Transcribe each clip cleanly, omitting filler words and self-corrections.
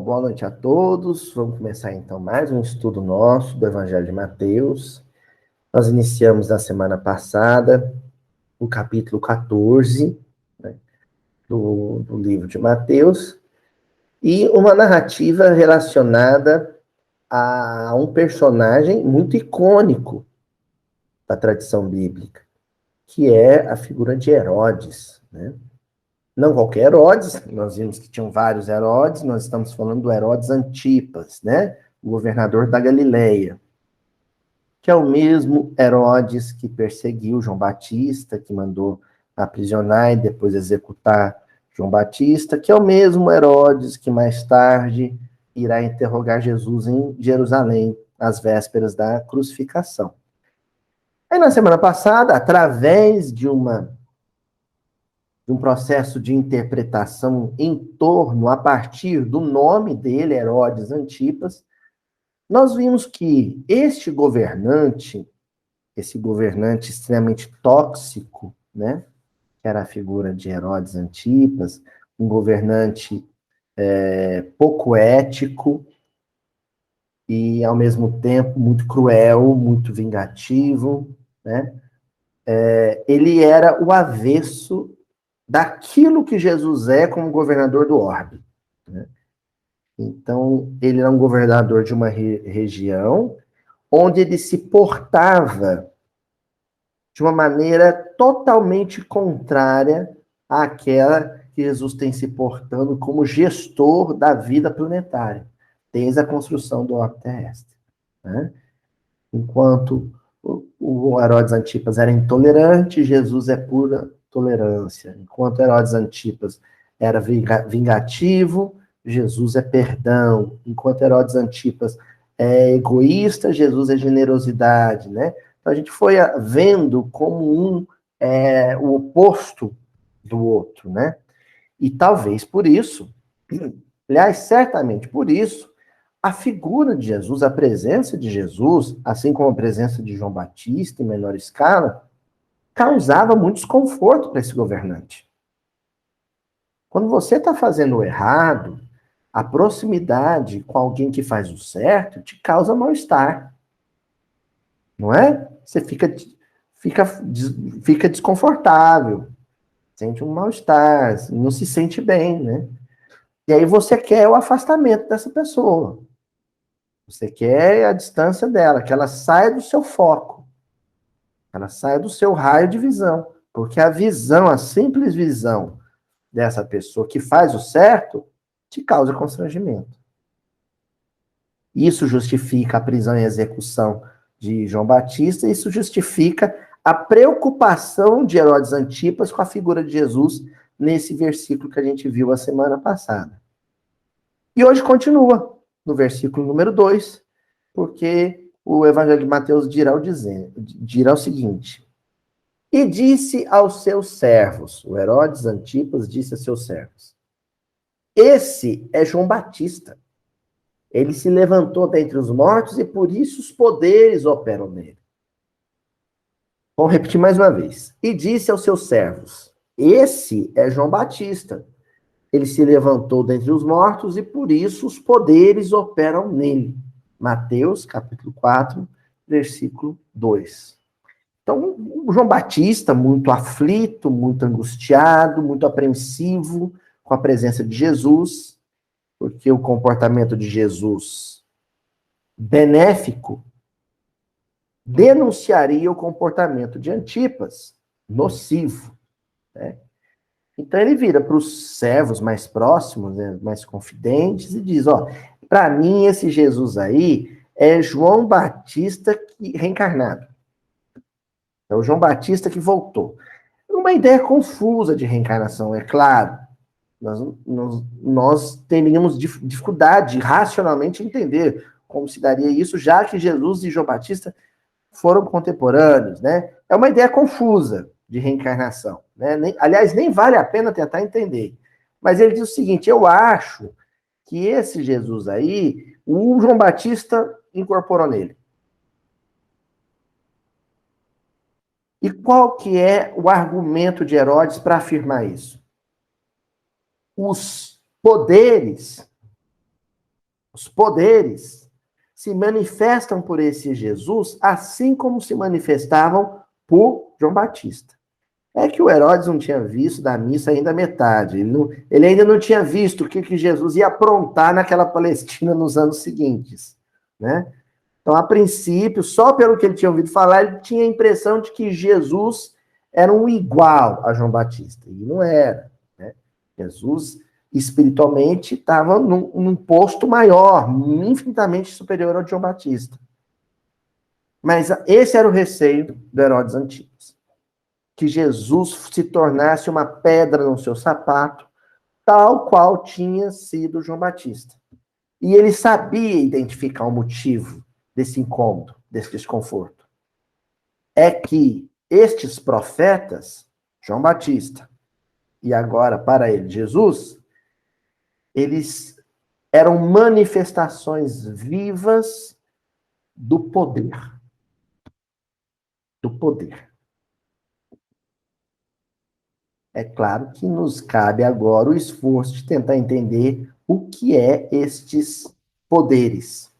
Boa noite a todos. Vamos começar então mais um estudo nosso do Evangelho de Mateus. Nós iniciamos na semana passada o capítulo 14, né, do livro de Mateus, e uma narrativa relacionada a um personagem muito icônico da tradição bíblica, que é a figura de Herodes, né? Não qualquer Herodes, nós vimos que tinham vários Herodes, nós estamos falando do Herodes Antipas, né? O governador da Galileia, que é o mesmo Herodes que perseguiu João Batista, que mandou aprisionar e depois executar João Batista, que é o mesmo Herodes que mais tarde irá interrogar Jesus em Jerusalém, às vésperas da crucificação. Aí na semana passada, através de um processo de interpretação em torno, a partir do nome dele, Herodes Antipas, nós vimos que esse governante extremamente tóxico, né, que era a figura de Herodes Antipas, um governante pouco ético e, ao mesmo tempo, muito cruel, muito vingativo, né? Ele era o avesso daquilo que Jesus é como governador do orbe, né? Então, ele era um governador de uma região onde ele se portava de uma maneira totalmente contrária àquela que Jesus tem se portando como gestor da vida planetária, desde a construção do orbe terrestre, né? Enquanto o Herodes Antipas era intolerante, Jesus é pura tolerância. Enquanto Herodes Antipas era vingativo, Jesus é perdão. Enquanto Herodes Antipas é egoísta, Jesus é generosidade, né? Então a gente foi vendo como o oposto do outro, né? E talvez por isso, aliás, certamente por isso, a figura de Jesus, a presença de Jesus, assim como a presença de João Batista em menor escala, causava muito desconforto para esse governante. Quando você está fazendo o errado, a proximidade com alguém que faz o certo te causa mal-estar. Não é? Você fica desconfortável, sente um mal-estar, não se sente bem, né? E aí você quer o afastamento dessa pessoa. Você quer a distância dela, que ela saia do seu foco, ela saia do seu raio de visão. Porque a visão, a simples visão dessa pessoa que faz o certo, te causa constrangimento. Isso justifica a prisão e execução de João Batista, isso justifica a preocupação de Herodes Antipas com a figura de Jesus nesse versículo que a gente viu a semana passada. E hoje continua, no versículo número 2, porque o Evangelho de Mateus dirá o seguinte: e disse aos seus servos, o Herodes Antipas disse a seus servos, esse é João Batista. Ele se levantou dentre os mortos e por isso os poderes operam nele. Vamos repetir mais uma vez. E disse aos seus servos, esse é João Batista. Ele se levantou dentre os mortos e por isso os poderes operam nele. Mateus, capítulo 4, versículo 2. Então, o João Batista, muito aflito, muito angustiado, muito apreensivo com a presença de Jesus, porque o comportamento de Jesus benéfico denunciaria o comportamento de Antipas, nocivo, né? Então ele vira para os servos mais próximos, né, mais confidentes, e diz, para mim esse Jesus aí é João Batista reencarnado. É o João Batista que voltou. Uma ideia confusa de reencarnação, é claro. Nós teríamos dificuldade de racionalmente entender como se daria isso, já que Jesus e João Batista foram contemporâneos, né? É uma ideia confusa de reencarnação, né? Aliás, nem vale a pena tentar entender. Mas ele diz o seguinte, eu acho que esse Jesus aí, o João Batista incorporou nele. E qual que é o argumento de Herodes para afirmar isso? Os poderes Os poderes se manifestam por esse Jesus, assim como se manifestavam por João Batista. É que o Herodes não tinha visto da missa ainda a metade. Ele ainda não tinha visto o que Jesus ia aprontar naquela Palestina nos anos seguintes, né? Então, a princípio, só pelo que ele tinha ouvido falar, ele tinha a impressão de que Jesus era um igual a João Batista. E não era, né? Jesus, espiritualmente, estava num posto maior, infinitamente superior ao de João Batista. Mas esse era o receio do Herodes Antipas. Que Jesus se tornasse uma pedra no seu sapato, tal qual tinha sido João Batista. E ele sabia identificar o motivo desse incômodo, desse desconforto. É que estes profetas, João Batista e agora para ele Jesus, eles eram manifestações vivas do poder. Do poder. É claro que nos cabe agora o esforço de tentar entender o que é estes poderes,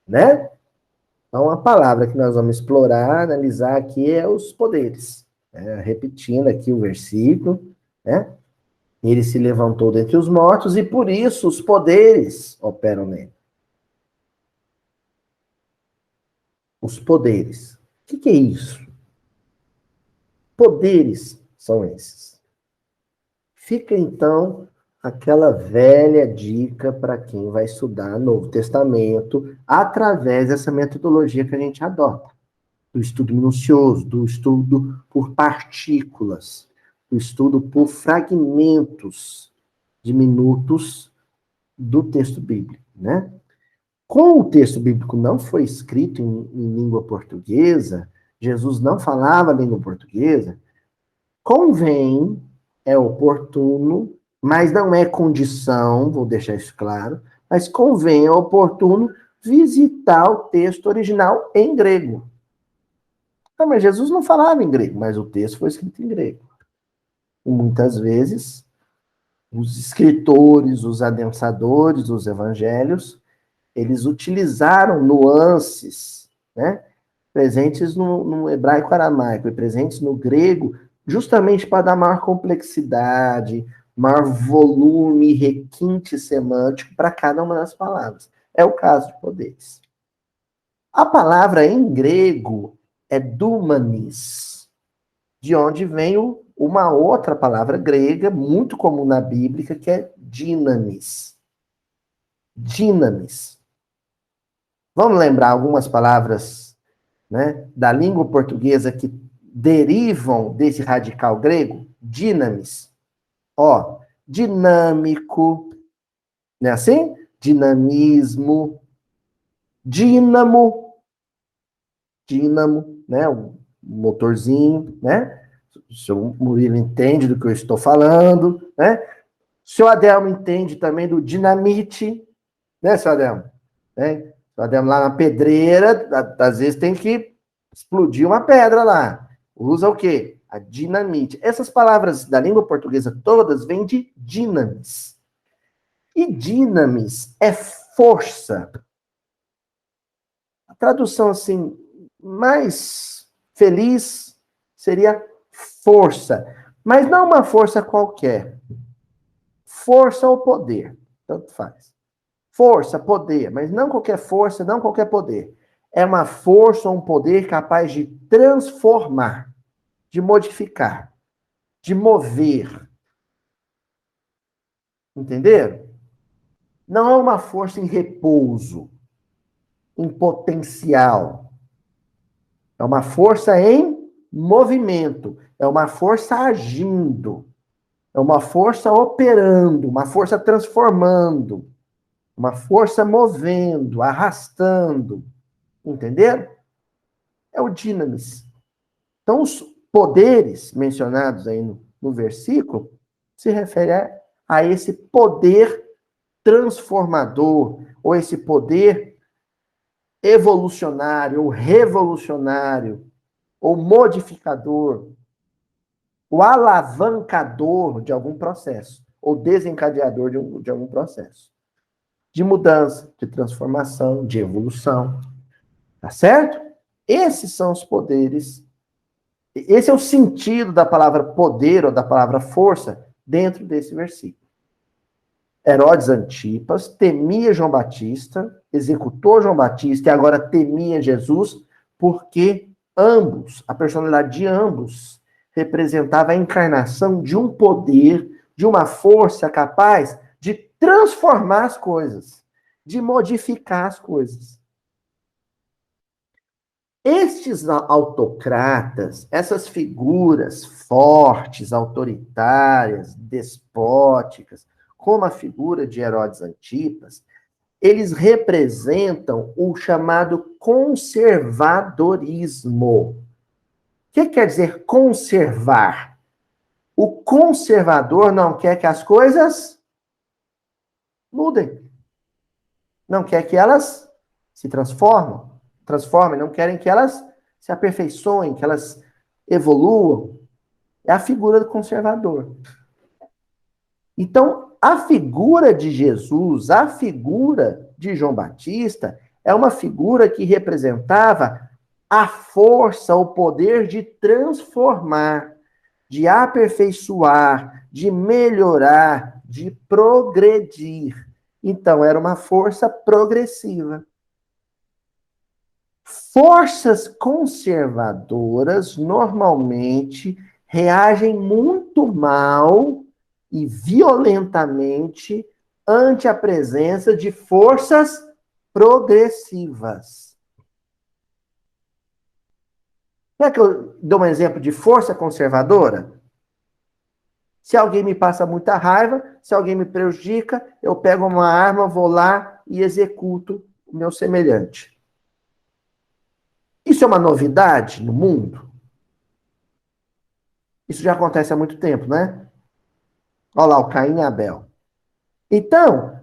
né? Então, a palavra que nós vamos explorar, analisar aqui é os poderes. Repetindo aqui o versículo, né? Ele se levantou dentre os mortos e por isso os poderes operam nele. Os poderes. O que é isso? Poderes são esses. Fica então aquela velha dica para quem vai estudar Novo Testamento através dessa metodologia que a gente adota. Do estudo minucioso, do estudo por partículas, do estudo por fragmentos diminutos do texto bíblico, né? Como o texto bíblico não foi escrito em língua portuguesa, Jesus não falava língua portuguesa, convém, é oportuno, mas não é condição, vou deixar isso claro, mas convém, é oportuno visitar o texto original em grego. Não, mas Jesus não falava em grego, mas o texto foi escrito em grego. E muitas vezes, os escritores, os adensadores dos evangelhos, eles utilizaram nuances, né, presentes no hebraico aramaico e presentes no grego, justamente para dar maior complexidade, maior volume, requinte semântico para cada uma das palavras. É o caso de poderes. A palavra em grego é dunamis, de onde vem uma outra palavra grega, muito comum na Bíblia, que é dinamis. Dinamis. Vamos lembrar algumas palavras, né, da língua portuguesa que derivam desse radical grego? Dinamis. Ó, dinâmico, não é assim? Dinamismo, dínamo, dínamo, né, um motorzinho, né? O seu Murilo entende do que eu estou falando, né? O seu Adelmo entende também do dinamite, né, seu Adelmo? Né? O Adelmo lá na pedreira, às vezes tem que explodir uma pedra lá. Usa o quê? A dinamite. Essas palavras da língua portuguesa todas vêm de dinamis. E dinamis é força. A tradução assim mais feliz seria força, mas não uma força qualquer. Força ou poder, tanto faz. Força, poder, mas não qualquer força, não qualquer poder. É uma força ou um poder capaz de transformar, de modificar, de mover. Entenderam? Não é uma força em repouso, em potencial. É uma força em movimento. É uma força agindo. É uma força operando, uma força transformando, uma força movendo, arrastando. Entenderam? É o dinamis. Então, os poderes mencionados aí no versículo se refere a esse poder transformador, ou esse poder evolucionário, ou revolucionário, ou modificador, o alavancador de algum processo, ou desencadeador de algum processo. de mudança, de transformação, de evolução. Tá certo? Esses são os poderes. Esse é o sentido da palavra poder ou da palavra força dentro desse versículo. Herodes Antipas temia João Batista, executou João Batista e agora temia Jesus, porque ambos, a personalidade de ambos, representava a encarnação de um poder, de uma força capaz de transformar as coisas, de modificar as coisas. Estes autocratas, essas figuras fortes, autoritárias, despóticas, como a figura de Herodes Antipas, eles representam o chamado conservadorismo. O que quer dizer conservar? O conservador não quer que as coisas mudem. Não quer que elas se transformem, não querem que elas se aperfeiçoem, que elas evoluam. É a figura do conservador. Então, a figura de Jesus, a figura de João Batista, é uma figura que representava a força, o poder de transformar, de aperfeiçoar, de melhorar, de progredir. Então, era uma força progressiva. Forças conservadoras normalmente reagem muito mal e violentamente ante a presença de forças progressivas. Quer que eu dê um exemplo de força conservadora? Se alguém me passa muita raiva, se alguém me prejudica, eu pego uma arma, vou lá e executo o meu semelhante. Isso é uma novidade no mundo? Isso já acontece há muito tempo, né? Olha lá, o Caim e Abel. Então,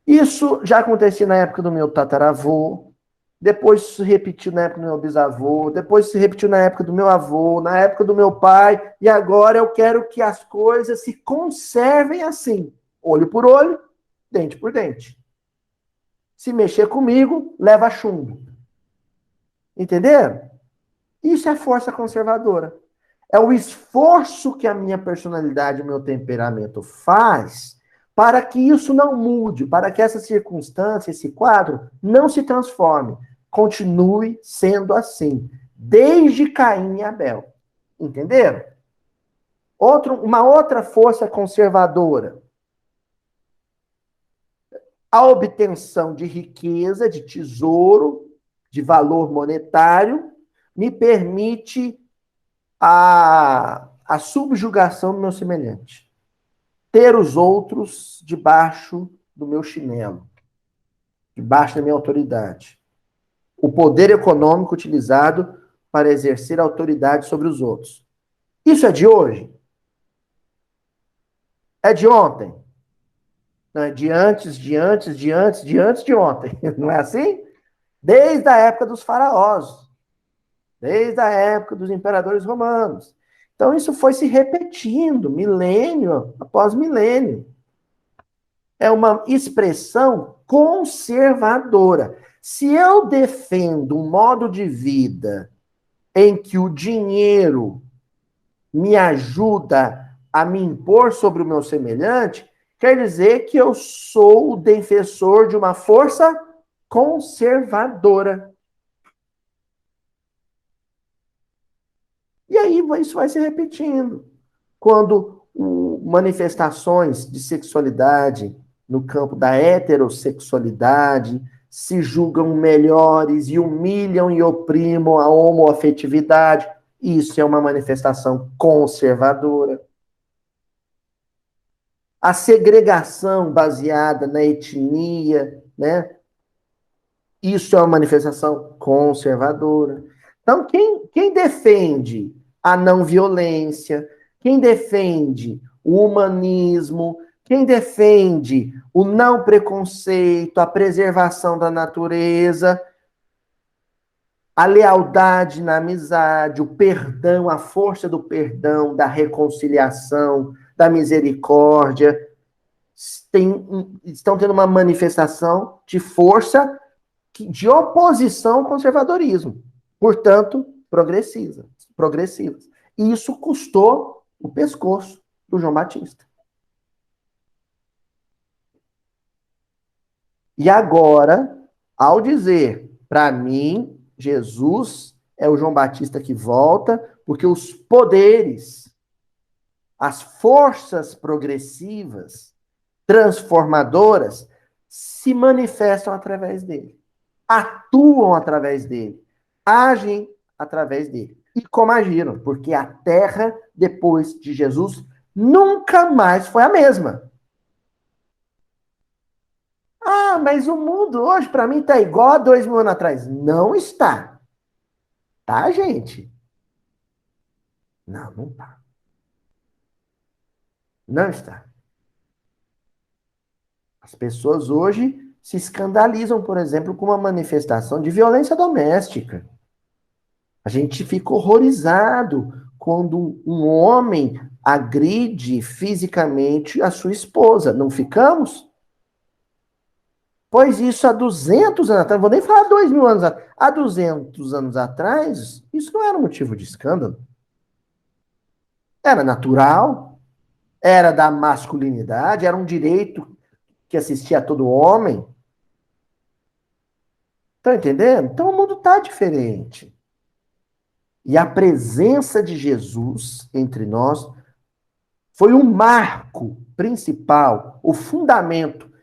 isso já acontecia na época do meu tataravô, depois se repetiu na época do meu bisavô, depois se repetiu na época do meu avô, na época do meu pai, e agora eu quero que as coisas se conservem assim, olho por olho, dente por dente. Se mexer comigo, leva chumbo. Entenderam? Isso é força conservadora. É o esforço que a minha personalidade, o meu temperamento faz para que isso não mude, para que essa circunstância, esse quadro, não se transforme. Continue sendo assim, desde Caim e Abel. Entenderam? Uma outra força conservadora. A obtenção de riqueza, de tesouro, de valor monetário, me permite a subjugação do meu semelhante. Ter os outros debaixo do meu chinelo, debaixo da minha autoridade. O poder econômico utilizado para exercer autoridade sobre os outros. Isso é de hoje? É de ontem? Não, é de antes, de antes, de antes, de antes de ontem. Não é assim? Desde a época dos faraós. Desde a época dos imperadores romanos. Então, isso foi se repetindo, milênio após milênio. É uma expressão conservadora. Se eu defendo um modo de vida em que o dinheiro me ajuda a me impor sobre o meu semelhante, quer dizer que eu sou o defensor de uma força conservadora. E aí isso vai se repetindo. Quando manifestações de sexualidade no campo da heterossexualidade se julgam melhores e humilham e oprimam a homoafetividade, isso é uma manifestação conservadora. A segregação baseada na etnia, né? Isso é uma manifestação conservadora. Então, quem defende a não violência, quem defende o humanismo, quem defende o não preconceito, a preservação da natureza, a lealdade na amizade, o perdão, a força do perdão, da reconciliação, da misericórdia, estão tendo uma manifestação de força de oposição ao conservadorismo. Portanto, progressivas. E isso custou o pescoço do João Batista. E agora, ao dizer, para mim, Jesus é o João Batista que volta, porque os poderes, as forças progressivas, transformadoras, se manifestam através dele, atuam através dele, agem através dele. E como agiram? Porque a terra, depois de Jesus, nunca mais foi a mesma. Ah, mas o mundo hoje, para mim, está igual a 2000 anos atrás. Não está. Tá, gente? Não, não está. Não está. As pessoas hoje se escandalizam, por exemplo, com uma manifestação de violência doméstica. A gente fica horrorizado quando um homem agride fisicamente a sua esposa. Não ficamos? Pois isso há 200 anos atrás, não vou nem falar 2000 anos atrás, há 200 anos atrás, isso não era motivo de escândalo. Era natural, era da masculinidade, era um direito que assistia a todo homem. Estão entendendo? Então o mundo está diferente. E a presença de Jesus entre nós foi um marco principal, o fundamento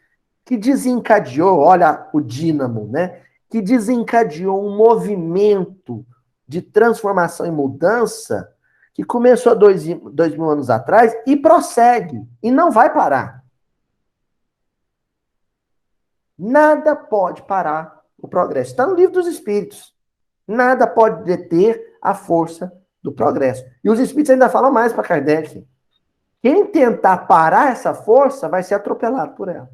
que desencadeou, olha o dínamo, né? Que desencadeou um movimento de transformação e mudança que começou há 2000 anos atrás e prossegue, e não vai parar. Nada pode parar o progresso. Está no livro dos Espíritos. Nada pode deter a força do progresso. E os Espíritos ainda falam mais para Kardec. Quem tentar parar essa força vai ser atropelado por ela.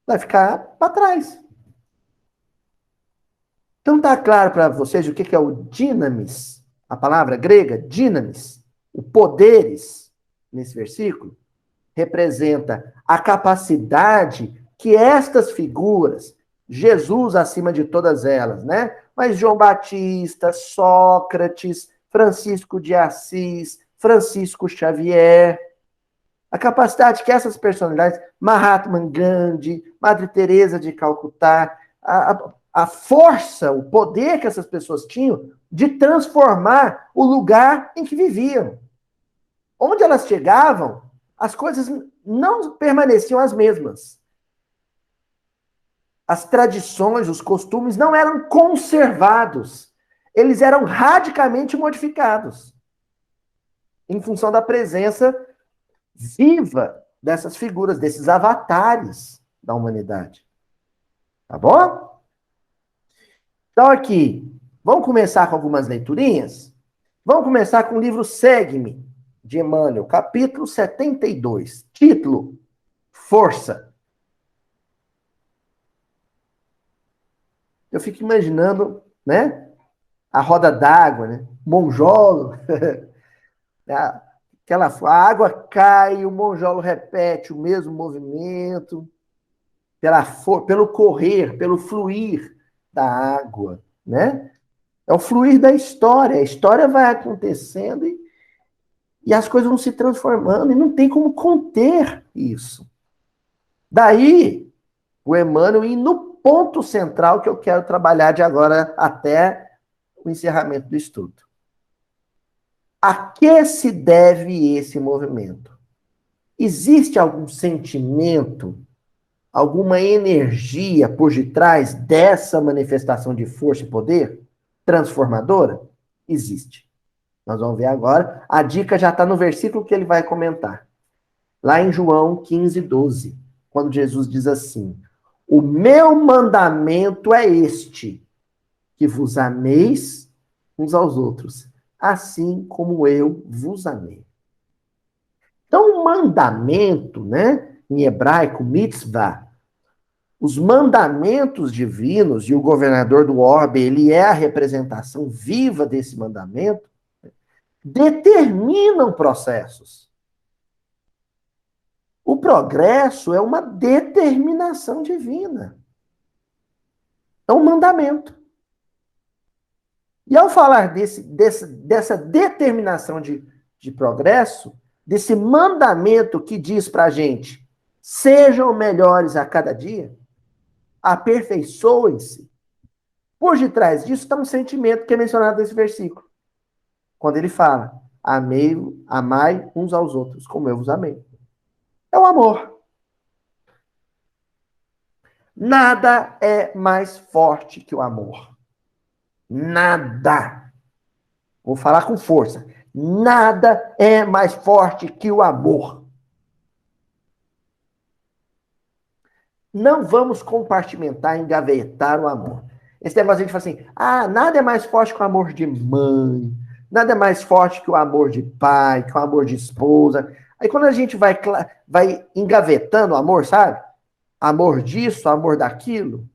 Vai ficar para trás. Então está claro para vocês o que é o dinamis, a palavra grega, dinamis, o poderes, nesse versículo, representa a capacidade que estas figuras, Jesus acima de todas elas, né? Mas João Batista, Sócrates, Francisco de Assis, Francisco Xavier, a capacidade que essas personalidades, Mahatma Gandhi, Madre Teresa de Calcutá, a força, o poder que essas pessoas tinham de transformar o lugar em que viviam. Onde elas chegavam, as coisas não permaneciam as mesmas. As tradições, os costumes não eram conservados. Eles eram radicalmente modificados em função da presença viva dessas figuras, desses avatares da humanidade. Tá bom? Então aqui, vamos começar com algumas leiturinhas? Vamos começar com o livro Segue-me, de Emmanuel, capítulo 72. Título, Força. Eu fico imaginando, né? A roda d'água, né? Monjolo. A água cai, o monjolo repete o mesmo movimento, pelo correr, pelo fluir da água, né? É o fluir da história. A história vai acontecendo e as coisas vão se transformando e não tem como conter isso. Daí, o Emmanuel ir no ponto central que eu quero trabalhar de agora até o encerramento do estudo. A que se deve esse movimento? Existe algum sentimento, alguma energia por detrás dessa manifestação de força e poder transformadora? Existe. Nós vamos ver agora. A dica já está no versículo que ele vai comentar. Lá em João 15, 12. Quando Jesus diz assim: o meu mandamento é este, que vos ameis uns aos outros, assim como eu vos amei. Então, o mandamento, né, em hebraico, mitzvah, os mandamentos divinos, e o governador do orbe, ele é a representação viva desse mandamento, determinam processos. O progresso é uma determinação divina. É um mandamento. E ao falar dessa determinação de progresso, desse mandamento que diz para a gente, sejam melhores a cada dia, aperfeiçoem-se, por detrás disso está um sentimento que é mencionado nesse versículo. Quando ele fala, amai uns aos outros, como eu vos amei. É o amor. Nada é mais forte que o amor. Nada. Vou falar com força. Nada é mais forte que o amor. Não vamos compartimentar, engavetar o amor. Esse negócio de falar assim, nada é mais forte que o amor de mãe, nada é mais forte que o amor de pai, que o amor de esposa. Aí quando a gente vai engavetando o amor, sabe? Amor disso, amor daquilo,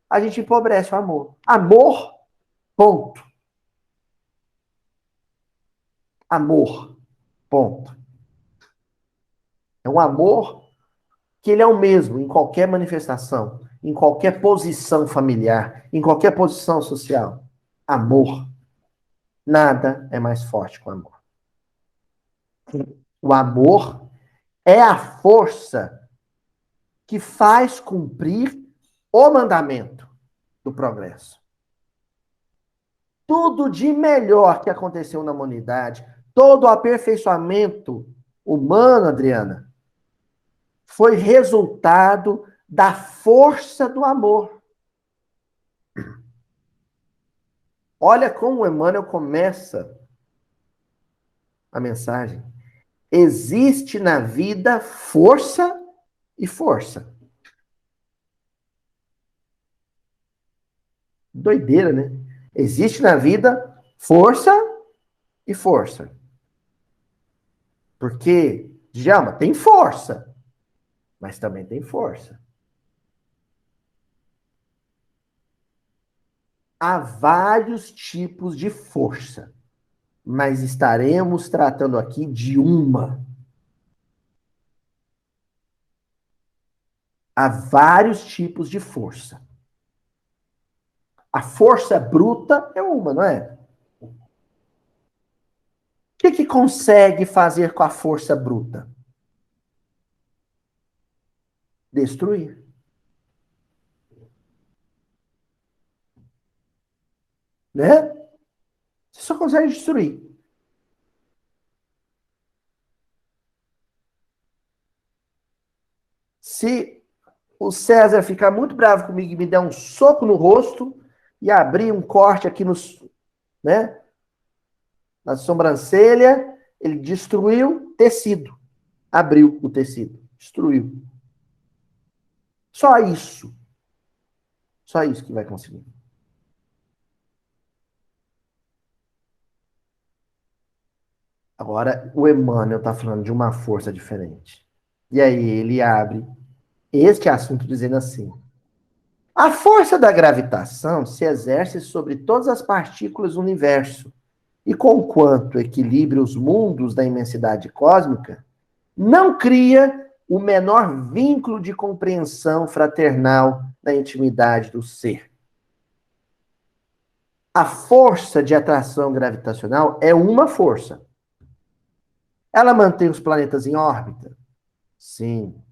a gente empobrece o amor. Amor, ponto. Amor, ponto. É um amor que ele é o mesmo em qualquer manifestação, em qualquer posição familiar, em qualquer posição social. Amor. Nada é mais forte que o amor. O amor é a força que faz cumprir o mandamento do progresso. Tudo de melhor que aconteceu na humanidade, todo o aperfeiçoamento humano, Adriana, foi resultado da força do amor. Olha como o Emmanuel começa a mensagem. Existe na vida força e força. Doideira, né? Existe na vida força e força. Porque, Djalma, tem força, mas também tem força. Há vários tipos de força, mas estaremos tratando aqui de uma. Há vários tipos de força. A força bruta é uma, não é? O que consegue fazer com a força bruta? Destruir. Né? Você só consegue destruir. Se o César ficar muito bravo comigo e me der um soco no rosto e abrir um corte aqui né, na sobrancelha, ele destruiu tecido. Abriu o tecido. Destruiu. Só isso. Só isso que vai conseguir. Agora, o Emmanuel está falando de uma força diferente. E aí ele abre este assunto dizendo assim: a força da gravitação se exerce sobre todas as partículas do universo, e conquanto equilibra os mundos da imensidade cósmica, não cria o menor vínculo de compreensão fraternal na intimidade do ser. A força de atração gravitacional é uma força. Ela mantém os planetas em órbita? Sim.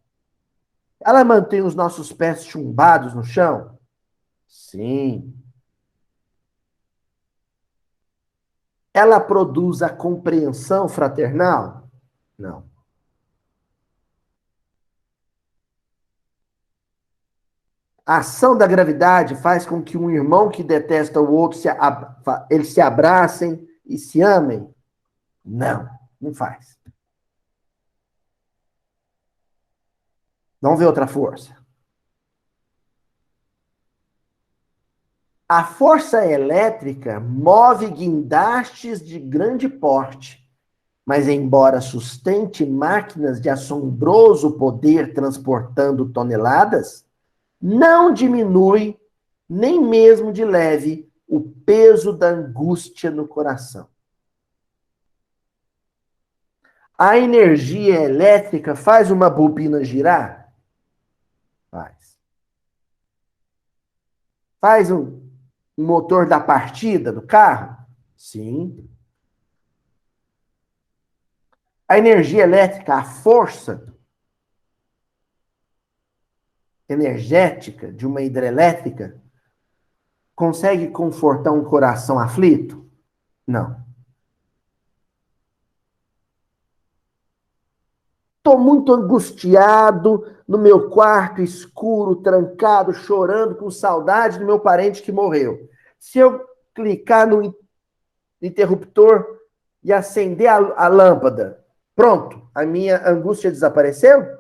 Ela mantém os nossos pés chumbados no chão? Sim. Ela produz a compreensão fraternal? Não. A ação da gravidade faz com que um irmão que detesta o outro, eles se abracem e se amem? Não, não faz. Vamos ver outra força. A força elétrica move guindastes de grande porte, mas embora sustente máquinas de assombroso poder transportando toneladas, não diminui, nem mesmo de leve, o peso da angústia no coração. A energia elétrica faz uma bobina girar? Faz. Faz um motor da partida do carro? Sim. A energia elétrica, a força energética de uma hidrelétrica, consegue confortar um coração aflito? Não. Estou muito angustiado no meu quarto escuro, trancado, chorando, com saudade do meu parente que morreu. Se eu clicar no interruptor e acender a lâmpada, pronto, a minha angústia desapareceu?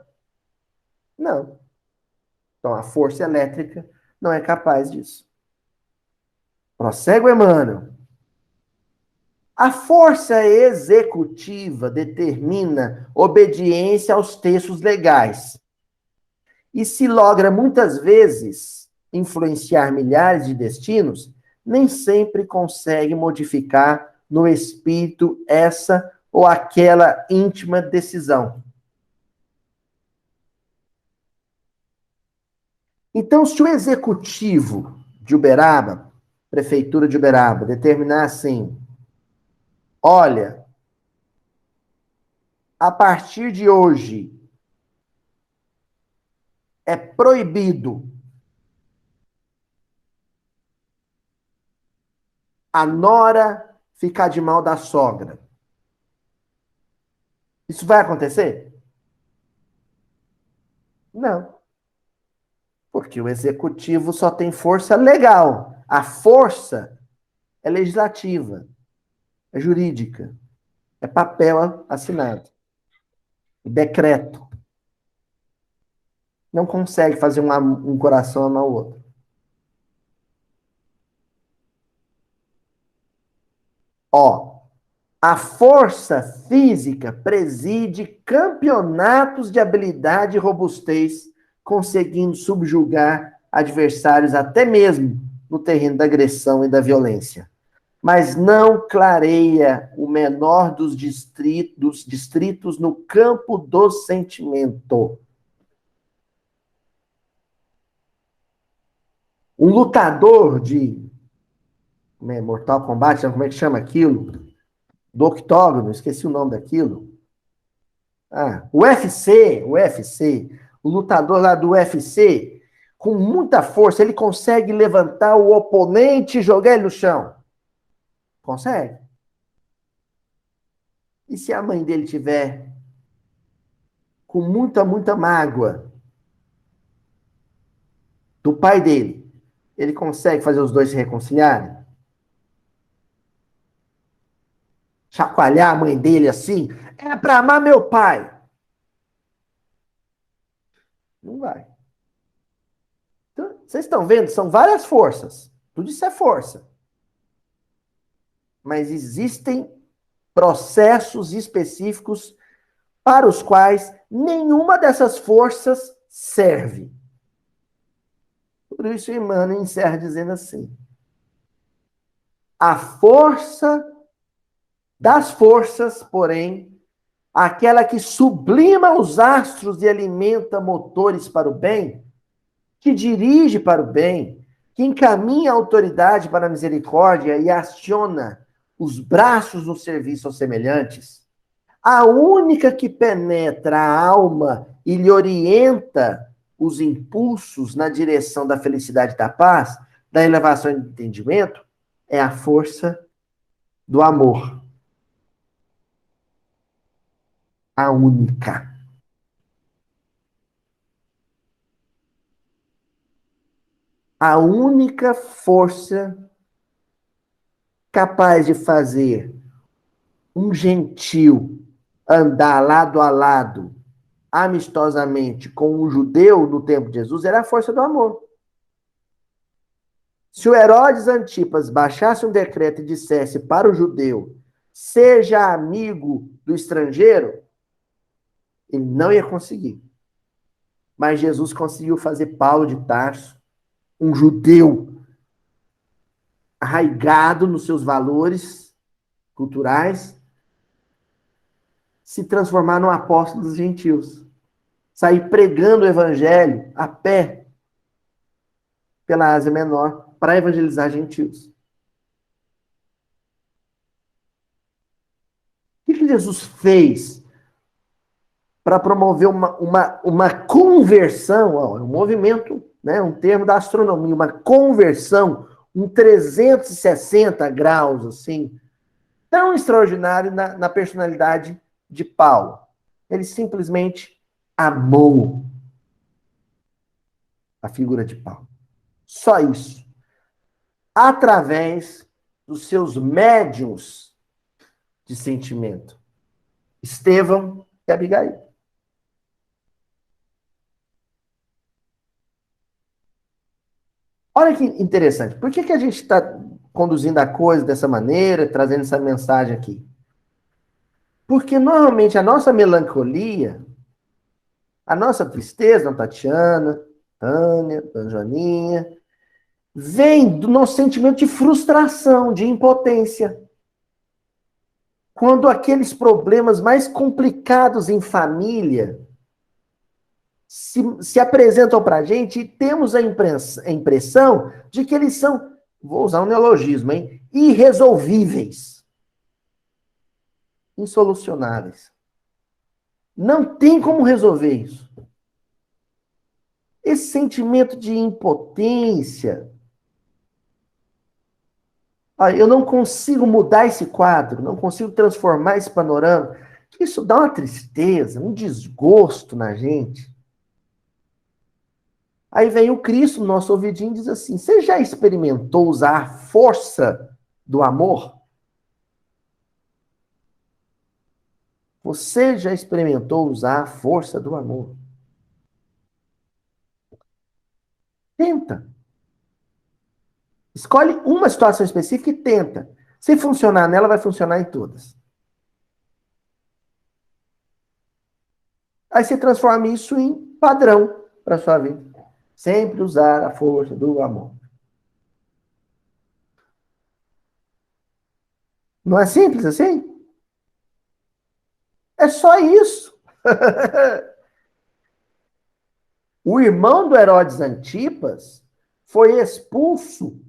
Não. Então a força elétrica não é capaz disso. Prossegue, Emmanuel. A força executiva determina obediência aos textos legais e se logra muitas vezes influenciar milhares de destinos, nem sempre consegue modificar no espírito essa ou aquela íntima decisão. Então, se o executivo de Uberaba, prefeitura de Uberaba, determinar assim, olha, a partir de hoje é proibido a nora ficar de mal da sogra. Isso vai acontecer? Não. Porque o executivo só tem força legal. A força é legislativa, é jurídica, é papel assinado, decreto. Não consegue fazer um coração amar o outro. Ó, a força física preside campeonatos de habilidade e robustez, conseguindo subjugar adversários até mesmo no terreno da agressão e da violência. Mas não clareia o menor dos distritos no campo do sentimento. Um lutador de Mortal Kombat, como é que chama aquilo? Do octógono, esqueci o nome daquilo. Ah, o lutador lá do UFC, com muita força, ele consegue levantar o oponente e jogar ele no chão. Consegue? E se a mãe dele tiver com muita mágoa do pai dele, ele consegue fazer os dois se reconciliarem? Chacoalhar a mãe dele assim? É pra amar meu pai. Não vai. Então, vocês estão vendo? São várias forças. Tudo isso é força. Mas existem processos específicos para os quais nenhuma dessas forças serve. Por isso, Emmanuel encerra dizendo assim: a força das forças, porém, aquela que sublima os astros e alimenta motores para o bem, que dirige para o bem, que encaminha a autoridade para a misericórdia e aciona os braços no serviço aos semelhantes, a única que penetra a alma e lhe orienta os impulsos na direção da felicidade e da paz, da elevação e do entendimento, é a força do amor. A única. A única força capaz de fazer um gentil andar lado a lado, amistosamente, com um judeu no tempo de Jesus, era a força do amor. Se o Herodes Antipas baixasse um decreto e dissesse para o judeu, seja amigo do estrangeiro, ele não ia conseguir. Mas Jesus conseguiu fazer Paulo de Tarso, um judeu arraigado nos seus valores culturais, se transformar no apóstolo dos gentios. Sair pregando o evangelho a pé pela Ásia Menor para evangelizar gentios. O que Jesus fez para promover uma conversão? Ó, é um movimento, né, um termo da astronomia, uma conversão, um 360 graus, assim, tão extraordinário na personalidade de Paulo. Ele simplesmente amou a figura de Paulo. Só isso. Através dos seus médiuns de sentimento. Estevão e Abigail. Olha que interessante. Por que a gente está conduzindo a coisa dessa maneira, trazendo essa mensagem aqui? Porque normalmente a nossa melancolia, a nossa tristeza, Dona Tatiana, Tânia, Dona Joaninha, vem do nosso sentimento de frustração, de impotência. Quando aqueles problemas mais complicados em família se apresentam para a gente e temos a impressão de que eles são, vou usar um neologismo, hein? Irresolvíveis, insolucionáveis. Não tem como resolver isso. Esse sentimento de impotência, eu não consigo mudar esse quadro, não consigo transformar esse panorama. Isso dá uma tristeza, um desgosto na gente. Aí vem o Cristo no nosso ouvidinho e diz assim: você já experimentou usar a força do amor? Você já experimentou usar a força do amor? Tenta. Escolhe uma situação específica e tenta. Se funcionar nela, vai funcionar em todas. Aí você transforma isso em padrão para sua vida. Sempre usar a força do amor. Não é simples assim? É só isso. O irmão do Herodes Antipas foi expulso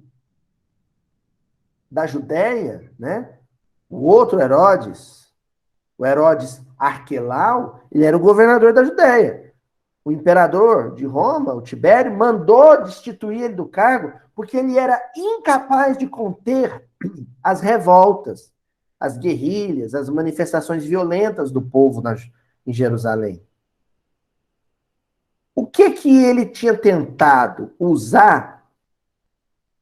da Judéia, né? O outro Herodes, o Herodes Arquelau, ele era o governador da Judéia. O imperador de Roma, o Tibério, mandou destituir ele do cargo porque ele era incapaz de conter as revoltas, as guerrilhas, as manifestações violentas do povo em Jerusalém. O que ele tinha tentado usar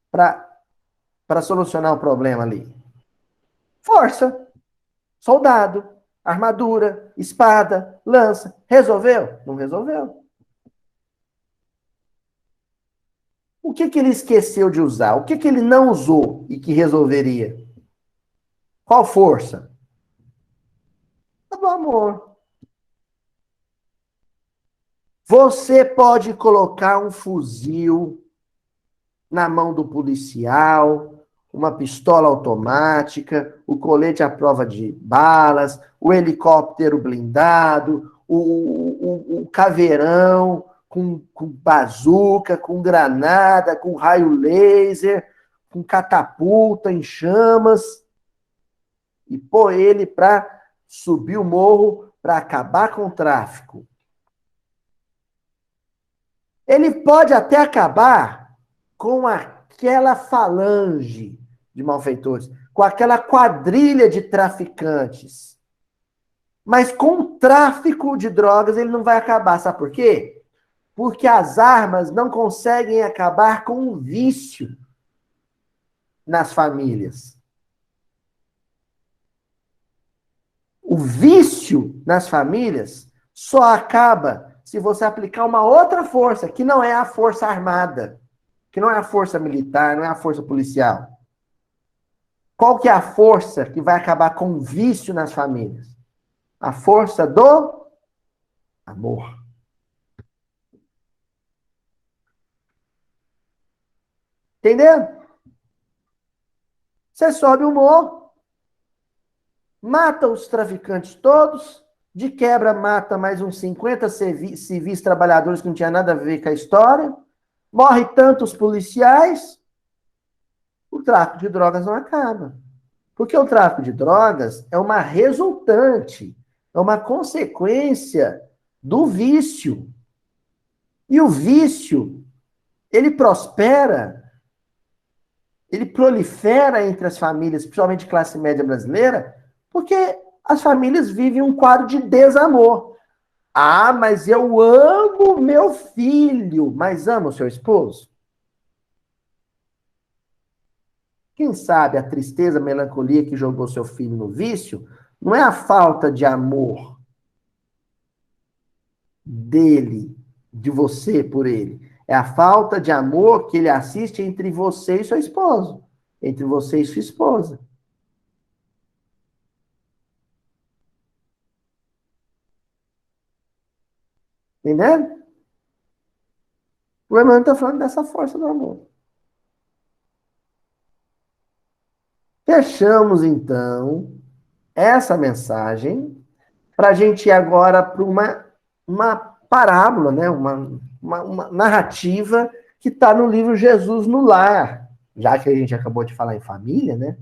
para solucionar o problema ali? Força, soldado, armadura, espada, lança. Resolveu? Não resolveu. O que ele esqueceu de usar? O que ele não usou e que resolveria? Qual força? A do amor. Você pode colocar um fuzil na mão do policial, uma pistola automática, o colete à prova de balas, o helicóptero blindado, o caveirão com bazuca, com granada, com raio laser, com catapulta em chamas, e pôr ele para subir o morro para acabar com o tráfico. Ele pode até acabar com aquela falange de malfeitores, com aquela quadrilha de traficantes. Mas com o tráfico de drogas ele não vai acabar. Sabe por quê? Porque as armas não conseguem acabar com o vício nas famílias. O vício nas famílias só acaba se você aplicar uma outra força, que não é a força armada, que não é a força militar, não é a força policial. Qual que é a força que vai acabar com o vício nas famílias? A força do amor. Entendeu? Você sobe o morro, mata os traficantes todos, De quebra, mata mais uns 50 civis trabalhadores que não tinha nada a ver com a história. Morre tantos policiais. O tráfico de drogas não acaba. Porque o tráfico de drogas é uma resultante, é uma consequência do vício. E o vício, ele prospera, ele prolifera entre as famílias, principalmente de classe média brasileira, porque as famílias vivem um quadro de desamor. Ah, mas eu amo meu filho, mas ama o seu esposo? Quem sabe a tristeza, a melancolia que jogou seu filho no vício não é a falta de amor dele, de você por ele. É a falta de amor que ele assiste entre você e seu esposo. Entre você e sua esposa. Entendeu? O Emmanuel está falando dessa força do amor. Fechamos, então, essa mensagem para a gente ir agora para uma parábola, né? Uma narrativa que está no livro Jesus no Lar. Já que a gente acabou de falar em família, né?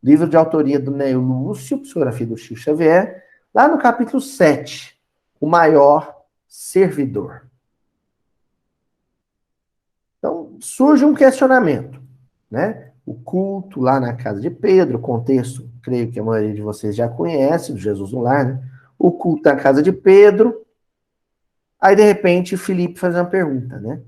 Livro de autoria do Neil Lúcio, psicografia do Chico Xavier, lá no capítulo 7, o maior servidor. Então, surge um questionamento, né? O culto lá na casa de Pedro, o contexto, creio que a maioria de vocês já conhece, do Jesus no Lar, né? O culto na casa de Pedro. Aí, de repente, Filipe faz uma pergunta, né?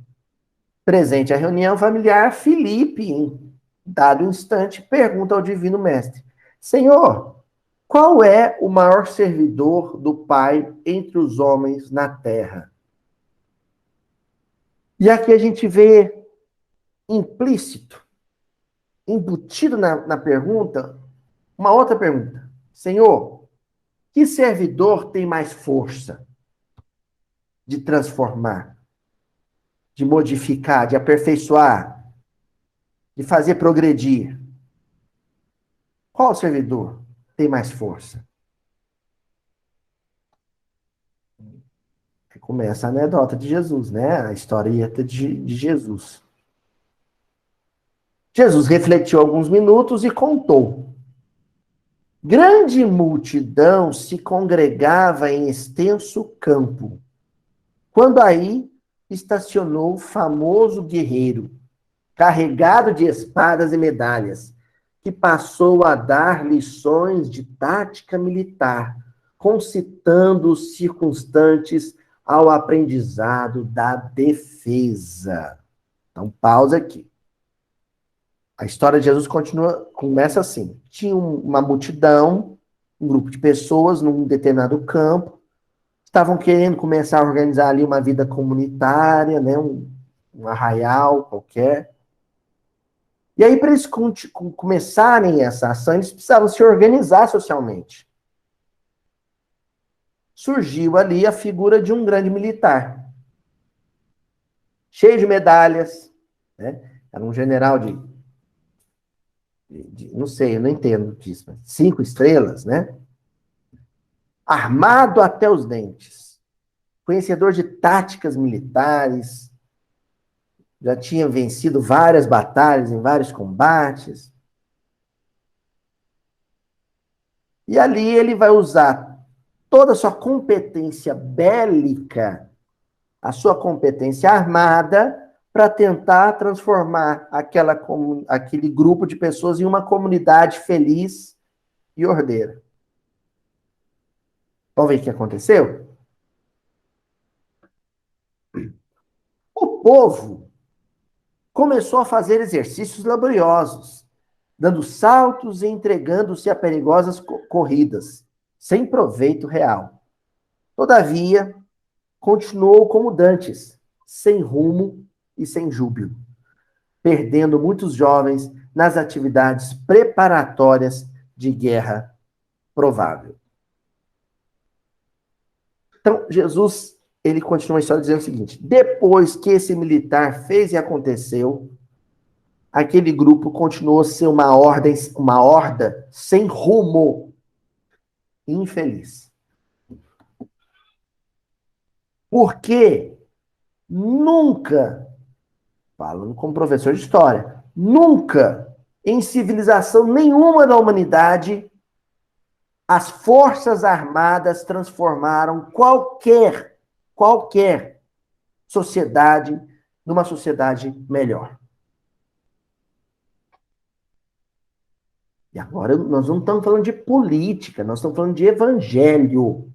Presente à reunião familiar, Filipe, em dado instante, pergunta ao Divino Mestre: Senhor, qual é o maior servidor do Pai entre os homens na terra? E aqui a gente vê implícito, embutido na pergunta, uma outra pergunta. Senhor, que servidor tem mais força de transformar, de modificar, de aperfeiçoar, de fazer progredir? Qual servidor tem mais força? Começa a anedota de Jesus, né? A historieta de Jesus. Jesus refletiu alguns minutos e contou. Grande multidão se congregava em extenso campo, quando aí estacionou o famoso guerreiro, carregado de espadas e medalhas, que passou a dar lições de tática militar, concitando os circunstantes ao aprendizado da defesa. Então, pausa aqui. A história de Jesus começa assim. Tinha uma multidão, um grupo de pessoas num determinado campo, estavam querendo começar a organizar ali uma vida comunitária, né, um arraial qualquer. E aí, para eles começarem essa ação, eles precisavam se organizar socialmente. Surgiu ali a figura de um grande militar, cheio de medalhas, né? Era um general não sei, eu não entendo disso, mas 5 estrelas, né? Armado até os dentes, conhecedor de táticas militares, já tinha vencido várias batalhas em vários combates. E ali ele vai usar toda a sua competência bélica, a sua competência armada, para tentar transformar aquele grupo de pessoas em uma comunidade feliz e ordeira. Vamos ver o que aconteceu? O povo começou a fazer exercícios laboriosos, dando saltos e entregando-se a perigosas corridas, sem proveito real. Todavia, continuou como dantes, sem rumo e sem júbilo, perdendo muitos jovens nas atividades preparatórias de guerra provável. Então, Jesus, ele continua a história dizendo o seguinte: depois que esse militar fez e aconteceu, aquele grupo continuou a ser uma horda sem rumo, infeliz. Porque nunca, falando como professor de história, nunca, em civilização nenhuma da humanidade, as forças armadas transformaram qualquer sociedade numa sociedade melhor. E agora nós não estamos falando de política, nós estamos falando de evangelho.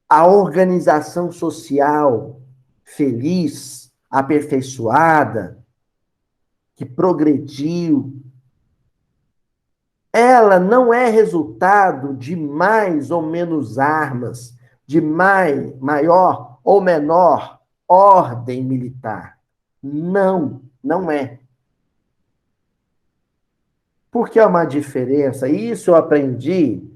A organização social feliz, aperfeiçoada, que progrediu, ela não é resultado de mais ou menos armas, de maior ou menor ordem militar. Não, não é. Porque é uma diferença, isso eu aprendi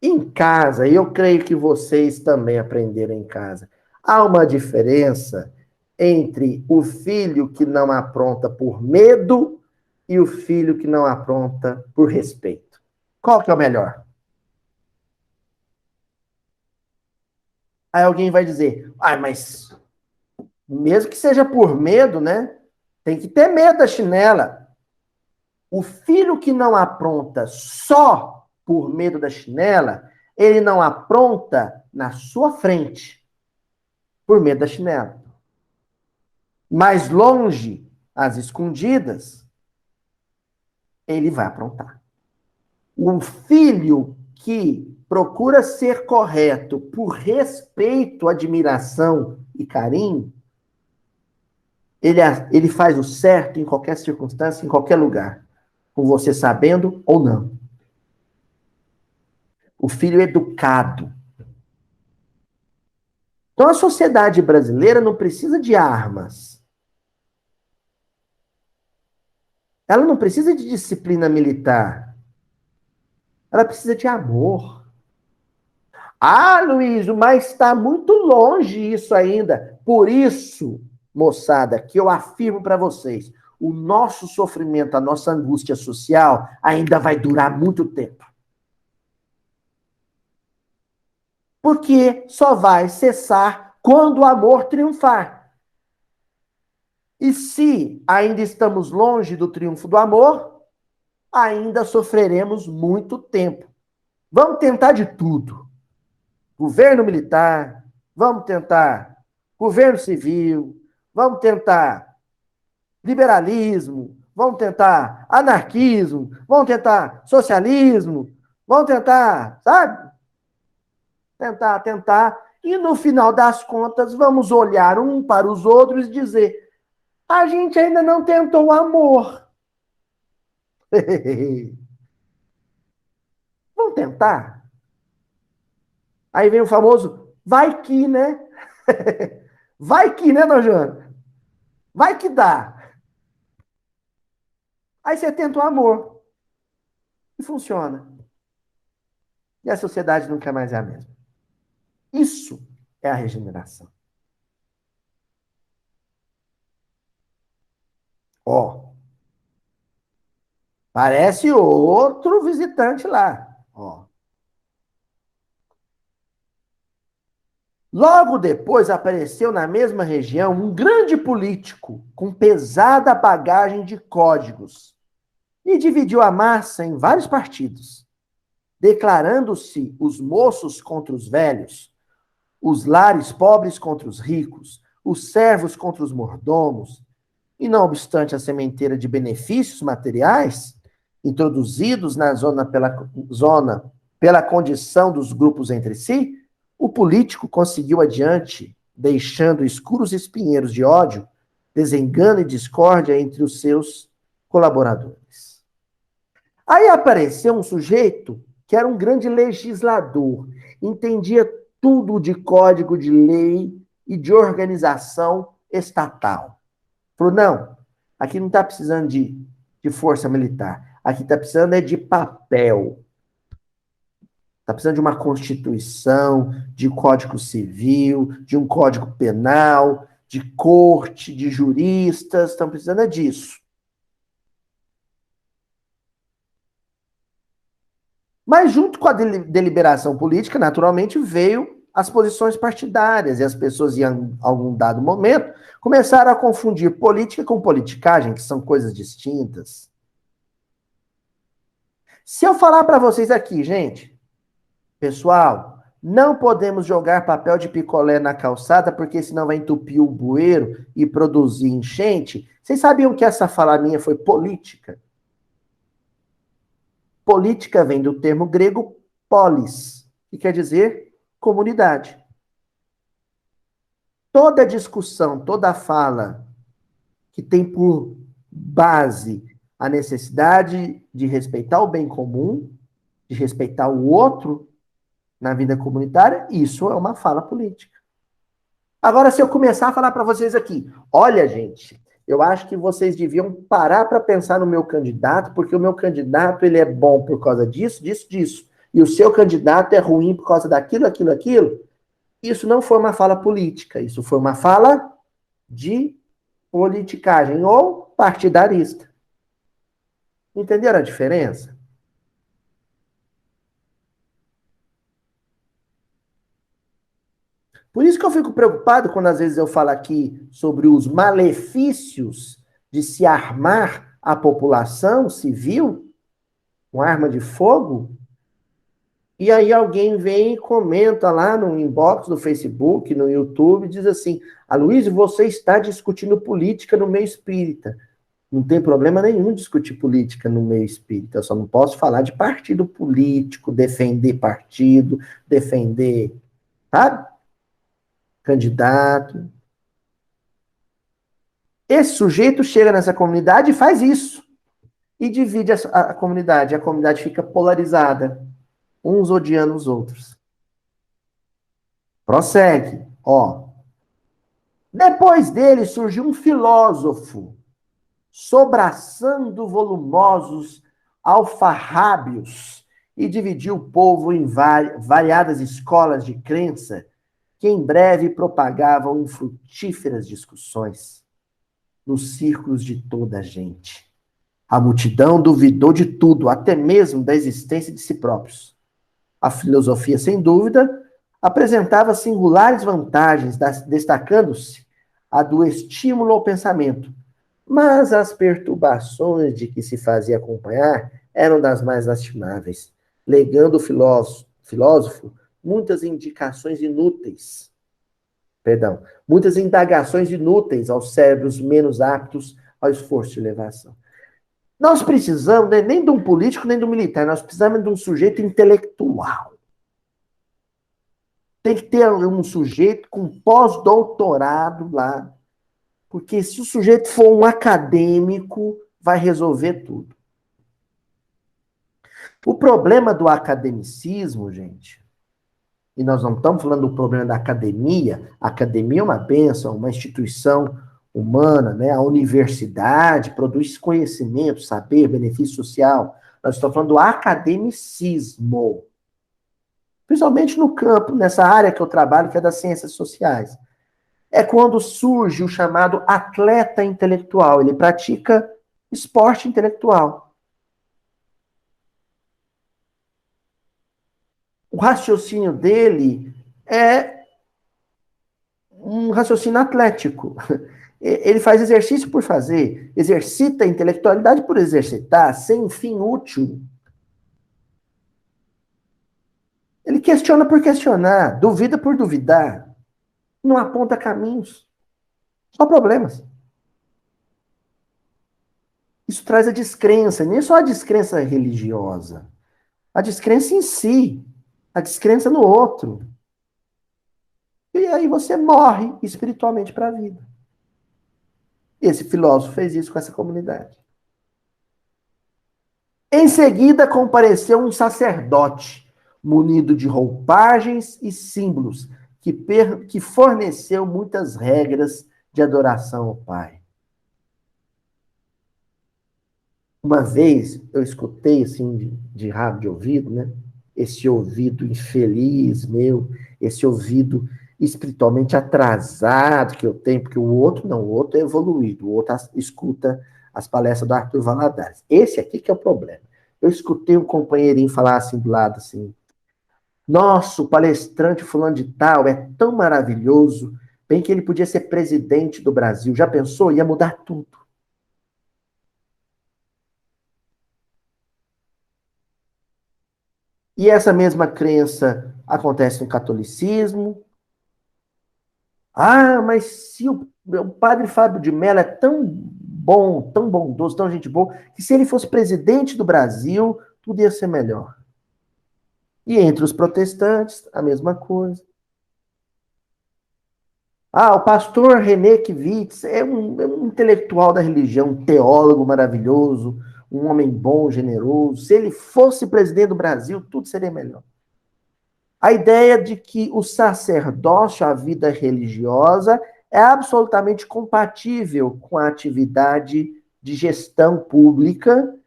em casa, e eu creio que vocês também aprenderam em casa. Há uma diferença entre o filho que não apronta por medo e o filho que não apronta por respeito. Qual que é o melhor? Aí alguém vai dizer, mas mesmo que seja por medo, né? Tem que ter medo da chinela. O filho que não apronta só por medo da chinela, ele não apronta na sua frente, por medo da chinela. Mais longe, às escondidas, ele vai aprontar. O filho que procura ser correto por respeito, admiração e carinho, ele faz o certo em qualquer circunstância, em qualquer lugar, com você sabendo ou não. O filho educado. Então a sociedade brasileira não precisa de armas. Ela não precisa de disciplina militar. Ela precisa de amor. Ah, Luiz, mas está muito longe isso ainda. Por isso, moçada, que eu afirmo para vocês, o nosso sofrimento, a nossa angústia social ainda vai durar muito tempo. Porque só vai cessar quando o amor triunfar. E se ainda estamos longe do triunfo do amor, ainda sofreremos muito tempo. Vamos tentar de tudo. Governo militar, vamos tentar governo civil, vamos tentar liberalismo, vamos tentar anarquismo, vamos tentar socialismo, vamos tentar, sabe? Tentar. E no final das contas, vamos olhar um para os outros e dizer: a gente ainda não tentou o amor. Vamos tentar? Aí vem o famoso, vai que, né? Vai que, né, Nojana? Vai que dá. Aí você tenta o amor. E funciona. E a sociedade nunca mais é a mesma. Isso é a regeneração. Ó, parece outro visitante lá. Ó. Logo depois apareceu na mesma região um grande político com pesada bagagem de códigos e dividiu a massa em vários partidos, declarando-se os moços contra os velhos, os lares pobres contra os ricos, os servos contra os mordomos, e não obstante a sementeira de benefícios materiais introduzidos na zona pela condição dos grupos entre si, o político conseguiu adiante, deixando escuros espinheiros de ódio, desengano e discórdia entre os seus colaboradores. Aí apareceu um sujeito que era um grande legislador, entendia tudo de código de lei e de organização estatal. Falou, não, aqui não está precisando de força militar, aqui está precisando é de papel. Está precisando de uma constituição, de código civil, de um código penal, de corte, de juristas, estão precisando é disso. Mas junto com a deliberação política, naturalmente, veio as posições partidárias, e as pessoas, em algum dado momento, começaram a confundir política com politicagem, que são coisas distintas. Se eu falar para vocês aqui, gente, pessoal, não podemos jogar papel de picolé na calçada, porque senão vai entupir o bueiro e produzir enchente. Vocês sabiam que essa fala minha foi política? Política vem do termo grego polis, que quer dizer comunidade. Toda discussão, toda fala que tem por base a necessidade de respeitar o bem comum, de respeitar o outro na vida comunitária, isso é uma fala política. Agora, se eu começar a falar para vocês aqui, olha, gente, eu acho que vocês deviam parar para pensar no meu candidato, porque o meu candidato ele é bom por causa disso, disso, disso, e o seu candidato é ruim por causa daquilo, aquilo, aquilo. Isso não foi uma fala política, isso foi uma fala de politicagem ou partidarista. Entenderam a diferença? Por isso que eu fico preocupado quando às vezes eu falo aqui sobre os malefícios de se armar a população civil com arma de fogo, e aí alguém vem e comenta lá no inbox do Facebook, no YouTube, diz assim, Aloysio, você está discutindo política no meio espírita. Não tem problema nenhum discutir política no meio espírita, eu só não posso falar de partido político, defender partido, defender, sabe? Candidato. Esse sujeito chega nessa comunidade e faz isso. E divide a comunidade. A comunidade fica polarizada. Uns odiando os outros. Prossegue. Ó. Depois dele surgiu um filósofo, sobraçando volumosos alfarrábios, e dividiu o povo em variadas escolas de crença, que em breve propagavam infrutíferas discussões nos círculos de toda a gente. A multidão duvidou de tudo, até mesmo da existência de si próprios. A filosofia, sem dúvida, apresentava singulares vantagens, destacando-se a do estímulo ao pensamento, mas as perturbações de que se fazia acompanhar eram das mais lastimáveis, legando o filósofo muitas indicações inúteis, muitas indagações inúteis aos cérebros menos aptos ao esforço de elevação. Nós precisamos nem de um político, nem de um militar, nós precisamos de um sujeito intelectual. Tem que ter um sujeito com pós-doutorado lá, porque se o sujeito for um acadêmico, vai resolver tudo. O problema do academicismo, gente, e nós não estamos falando do problema da academia. A academia é uma bênção, uma instituição humana, né? A universidade produz conhecimento, saber, benefício social. Nós estamos falando do academicismo. Principalmente no campo, nessa área que eu trabalho, que é das ciências sociais. É quando surge o chamado atleta intelectual. Ele pratica esporte intelectual. O raciocínio dele é um raciocínio atlético. Ele faz exercício por fazer, exercita a intelectualidade por exercitar, sem fim útil. Ele questiona por questionar, duvida por duvidar, não aponta caminhos, só problemas. Isso traz a descrença, nem só a descrença religiosa, a descrença em si, a descrença no outro. E aí você morre espiritualmente para a vida. Esse filósofo fez isso com essa comunidade. Em seguida, compareceu um sacerdote, munido de roupagens e símbolos, que forneceu muitas regras de adoração ao Pai. Uma vez, eu escutei, assim, de rádio de ouvido, né? Esse ouvido infeliz meu, esse ouvido espiritualmente atrasado que eu tenho, porque o outro não, o outro é evoluído, o outro escuta as palestras do Arthur Valadares. Esse aqui que é o problema. eu escutei um companheirinho falar assim do lado, assim, nosso palestrante fulano de tal é tão maravilhoso, bem que ele podia ser presidente do Brasil. Já pensou? Ia mudar tudo. E essa mesma crença acontece no catolicismo. Ah, mas se o padre Fábio de Mello é tão bom, tão bondoso, tão gente boa, que se ele fosse presidente do Brasil, tudo ia ser melhor. E entre os protestantes, a mesma coisa. Ah, o pastor René Kivitz é um intelectual da religião, um teólogo maravilhoso, um homem bom, generoso. Se ele fosse presidente do Brasil, tudo seria melhor. A ideia de que o sacerdócio, a vida religiosa, é absolutamente compatível com a atividade de gestão pública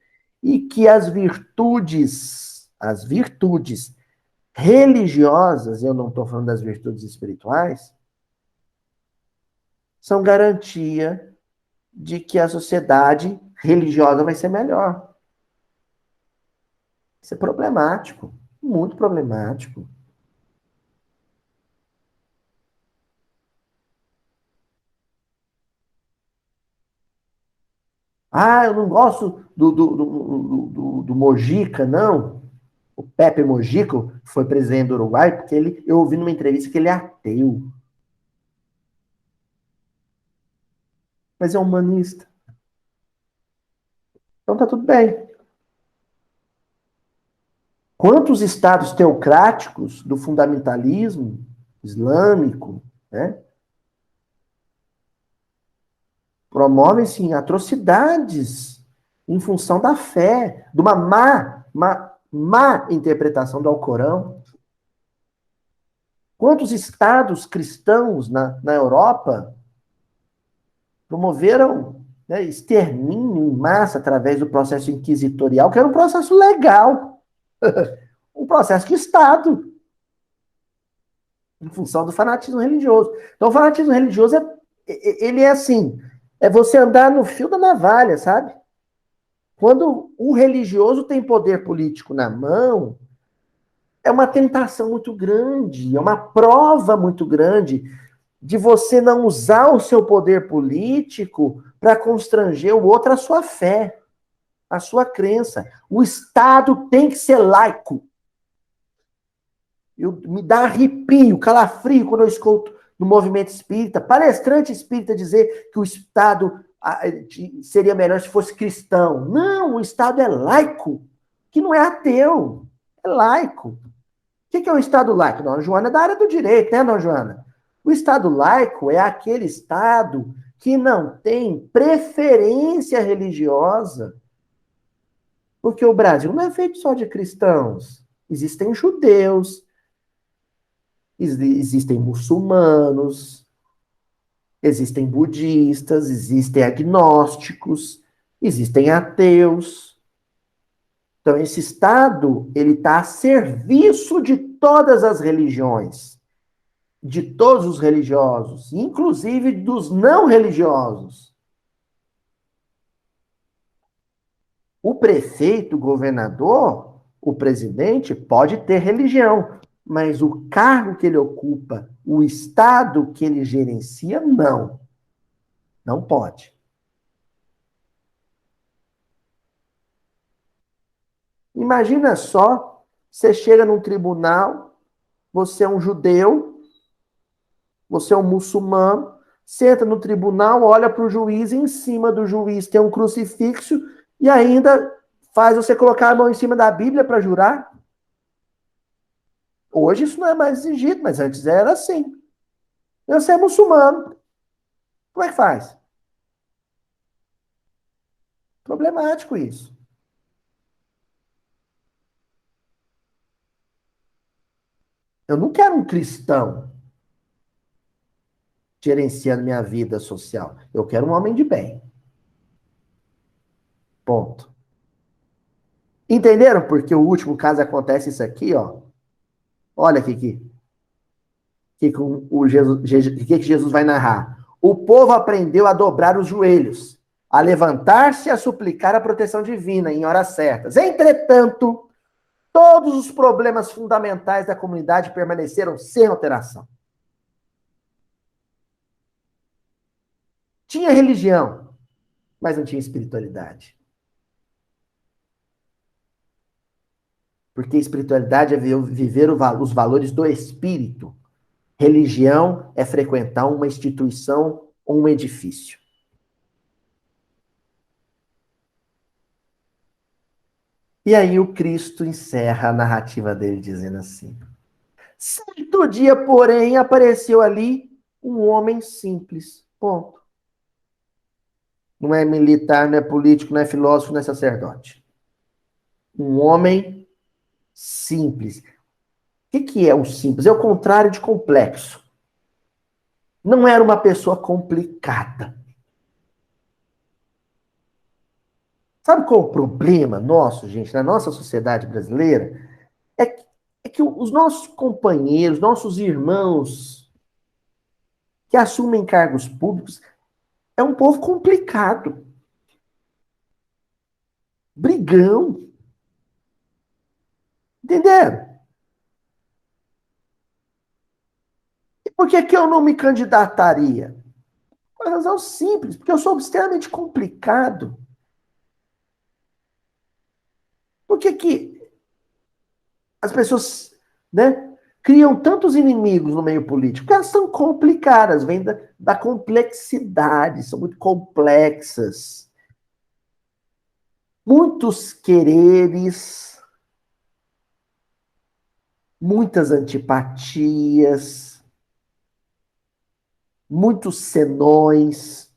e que as virtudes religiosas, eu não estou falando das virtudes espirituais, são garantia de que a sociedade religiosa vai ser melhor. Isso é problemático, muito problemático. Ah, eu não gosto do Mojica, não. O Pepe Mojica foi presidente do Uruguai, porque eu ouvi numa entrevista que ele é ateu, mas é humanista. Então tá tudo bem. Quantos estados teocráticos do fundamentalismo islâmico, né, promovem, sim, atrocidades em função da fé, de uma má interpretação do Alcorão. Quantos estados cristãos na Europa promoveram, né, extermínio em massa através do processo inquisitorial, que era um processo legal, um processo de Estado, em função do fanatismo religioso. Então, o fanatismo religioso, ele é assim, é você andar no fio da navalha, sabe? Quando o religioso tem poder político na mão, é uma tentação muito grande, é uma prova muito grande de você não usar o seu poder político para constranger o outro à sua fé, à sua crença. O Estado tem que ser laico. Me dá arrepio, calafrio quando eu escuto no movimento espírita, palestrante espírita dizer que o Estado seria melhor se fosse cristão. Não, o Estado é laico, que não é ateu, é laico. O que é o Estado laico? Dona Joana é da área do direito, né, Dona Joana? O Estado laico é aquele Estado que não tem preferência religiosa. Porque o Brasil não é feito só de cristãos. Existem judeus, existem muçulmanos, existem budistas, existem agnósticos, existem ateus. Então, esse Estado, ele está a serviço de todas as religiões, de todos os religiosos, inclusive dos não religiosos. O prefeito, o governador, o presidente pode ter religião, mas o cargo que ele ocupa, o estado que ele gerencia, não. Não pode. Imagina só, você chega num tribunal, você é um judeu, você é um muçulmano, você entra no tribunal, olha para o juiz, e em cima do juiz tem um crucifixo e ainda faz você colocar a mão em cima da Bíblia para jurar. Hoje isso não é mais exigido, mas antes era assim. Você é muçulmano. Como é que faz? Problemático isso. Eu não quero um cristão gerenciando minha vida social. Eu quero um homem de bem. Ponto. Entenderam porque o último caso acontece isso aqui, ó? Olha aqui, que Jesus vai narrar. O povo aprendeu a dobrar os joelhos. a levantar-se e a suplicar a proteção divina em horas certas. Entretanto, todos os problemas fundamentais da comunidade permaneceram sem alteração. Tinha religião, mas não tinha espiritualidade. Porque espiritualidade é viver os valores do espírito. Religião é frequentar uma instituição ou um edifício. E aí o Cristo encerra a narrativa dele dizendo assim: certo dia, porém, apareceu ali um homem simples. Ponto. Não é militar, não é político, não é filósofo, não é sacerdote. Um homem simples. O que é o simples? É o contrário de complexo. Não era uma pessoa complicada. Sabe qual é o problema nosso, gente, na nossa sociedade brasileira? É que os nossos companheiros, nossos irmãos que assumem cargos públicos, é um povo complicado. Brigão. Entenderam? E por que que eu não me candidataria? Por uma razão simples, porque eu sou extremamente complicado. Por que que as pessoas, né, criam tantos inimigos no meio político? Porque elas são complicadas, vêm da complexidade, são muito complexas. Muitos quereres, muitas antipatias, muitos senões,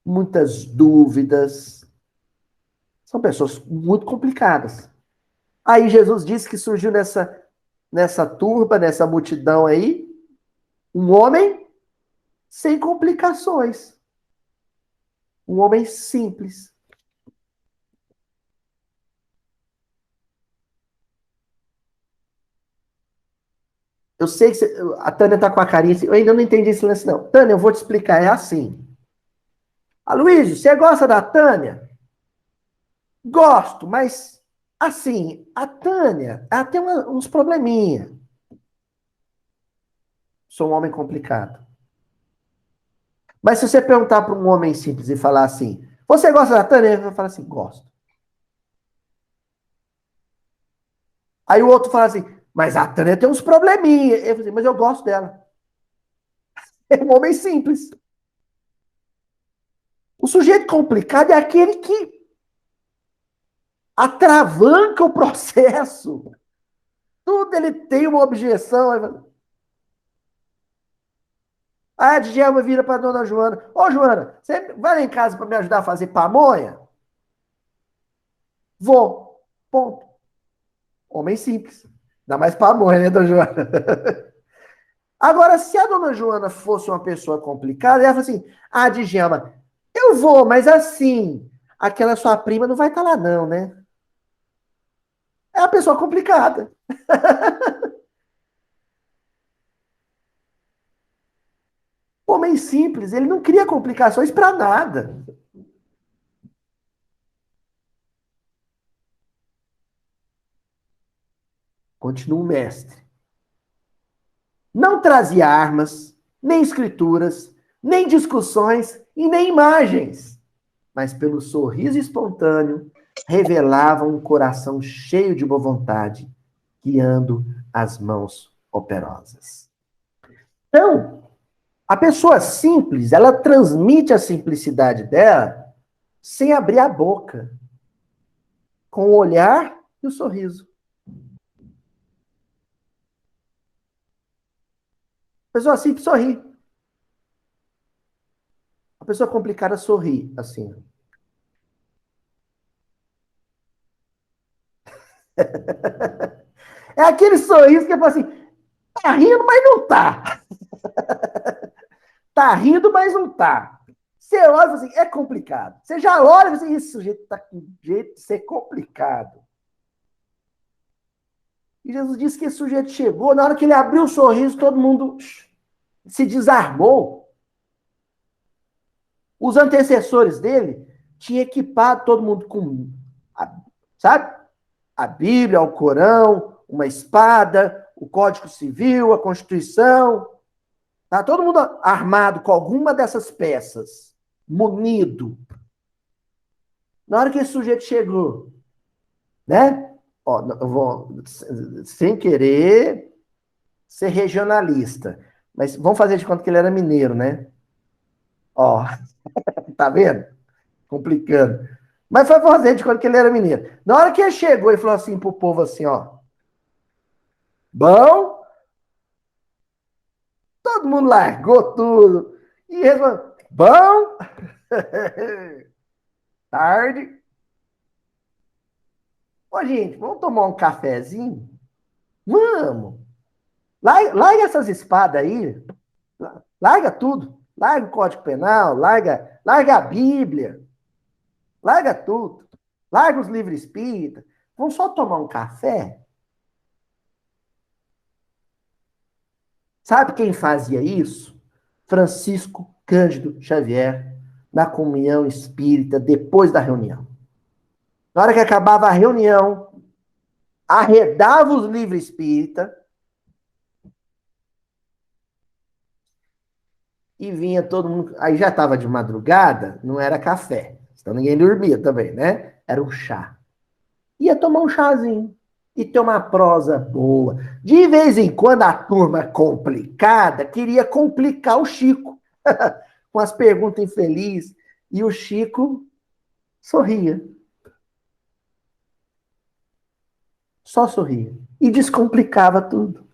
muitas dúvidas. São pessoas muito complicadas. Aí Jesus disse que surgiu nessa turba, nessa multidão aí, um homem sem complicações. Um homem simples. Eu sei que a Tânia tá com a carinha assim, eu ainda não entendi esse lance não. Tânia, eu vou te explicar, é assim. Aloysio, você gosta da Tânia? Gosto, mas assim, a Tânia, ela tem uns probleminha. Sou um homem complicado. Mas se você perguntar para um homem simples e falar assim, você gosta da Tânia? Ele vai falar assim, gosto. Aí o outro fala assim, mas a Tânia tem uns probleminha. Eu falo assim, mas eu gosto dela. É um homem simples. O sujeito complicado é aquele que atravanca o processo. Tudo ele tem uma objeção. Aí a Djalma vira para dona Joana. Ô, Joana, você vai lá em casa para me ajudar a fazer pamonha? Vou. Ponto. Homem simples. Ainda mais pamonha, né, dona Joana? Agora, se a dona Joana fosse uma pessoa complicada, ela fala assim, ah, Djalma, eu vou, mas assim, aquela sua prima não vai estar lá não, né? É uma pessoa complicada. Homem simples, ele não cria complicações para nada. Continua o mestre. Não trazia armas, nem escrituras, nem discussões e nem imagens, mas pelo sorriso espontâneo revelava um coração cheio de boa vontade, guiando as mãos operosas. Então, a pessoa simples, ela transmite a simplicidade dela sem abrir a boca, com o olhar e o sorriso. A pessoa simples sorri. A pessoa complicada sorri, assim. É aquele sorriso que é assim, tá rindo, mas não tá. Tá rindo, mas não tá. Você olha e fala assim, é complicado. Você já olha e fala assim, esse sujeito tá com jeito de ser complicado. E Jesus disse que esse sujeito chegou, na hora que ele abriu o sorriso, todo mundo se desarmou. Os antecessores dele tinham equipado todo mundo com, sabe? A Bíblia, o Corão, uma espada, o Código Civil, a Constituição. Tá todo mundo armado com alguma dessas peças, munido. Na hora que esse sujeito chegou, né? Ó, eu vou, sem querer ser regionalista, mas vamos fazer de conta que ele era mineiro, né? Ó, tá vendo? Complicando. Mas foi fazer de conta que ele era mineiro. Na hora que ele chegou e falou assim pro povo assim, ó, bom, todo mundo largou tudo. E respondeu, bom, tarde. Ô, gente, vamos tomar um cafezinho? Vamos. Larga essas espadas aí. Larga tudo. Larga o Código Penal, larga a Bíblia. Larga tudo. Larga os livros espíritas. Vamos só tomar um café? Sabe quem fazia isso? Francisco Cândido Xavier, na comunhão espírita, depois da reunião. Na hora que acabava a reunião, arredava os livros espíritas e vinha todo mundo. Aí já estava de madrugada, não era café. Então ninguém dormia também, né? Era um chá. Ia tomar um chazinho e ter uma prosa boa. De vez em quando a turma complicada queria complicar o Chico com as perguntas infelizes. E o Chico sorria. Só sorria. E descomplicava tudo.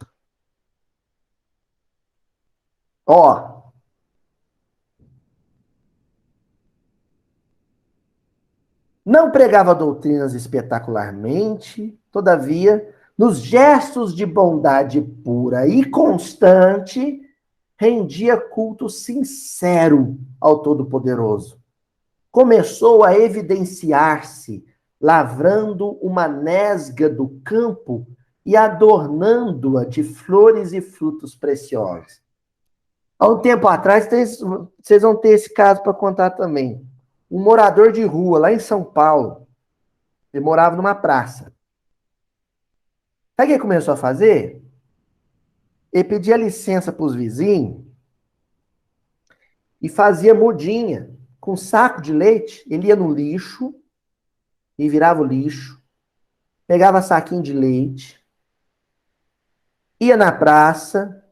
Ó, não pregava doutrinas espetacularmente, todavia, nos gestos de bondade pura e constante, rendia culto sincero ao Todo-Poderoso. Começou a evidenciar-se, lavrando uma nesga do campo e adornando-a de flores e frutos preciosos. Há um tempo atrás, vocês vão ter esse caso para contar também. Um morador de rua, lá em São Paulo, ele morava numa praça. Sabe o que ele começou a fazer? Ele pedia licença para os vizinhos e fazia mudinha com um saco de leite. Ele ia no lixo e virava o lixo, pegava saquinho de leite, ia na praça,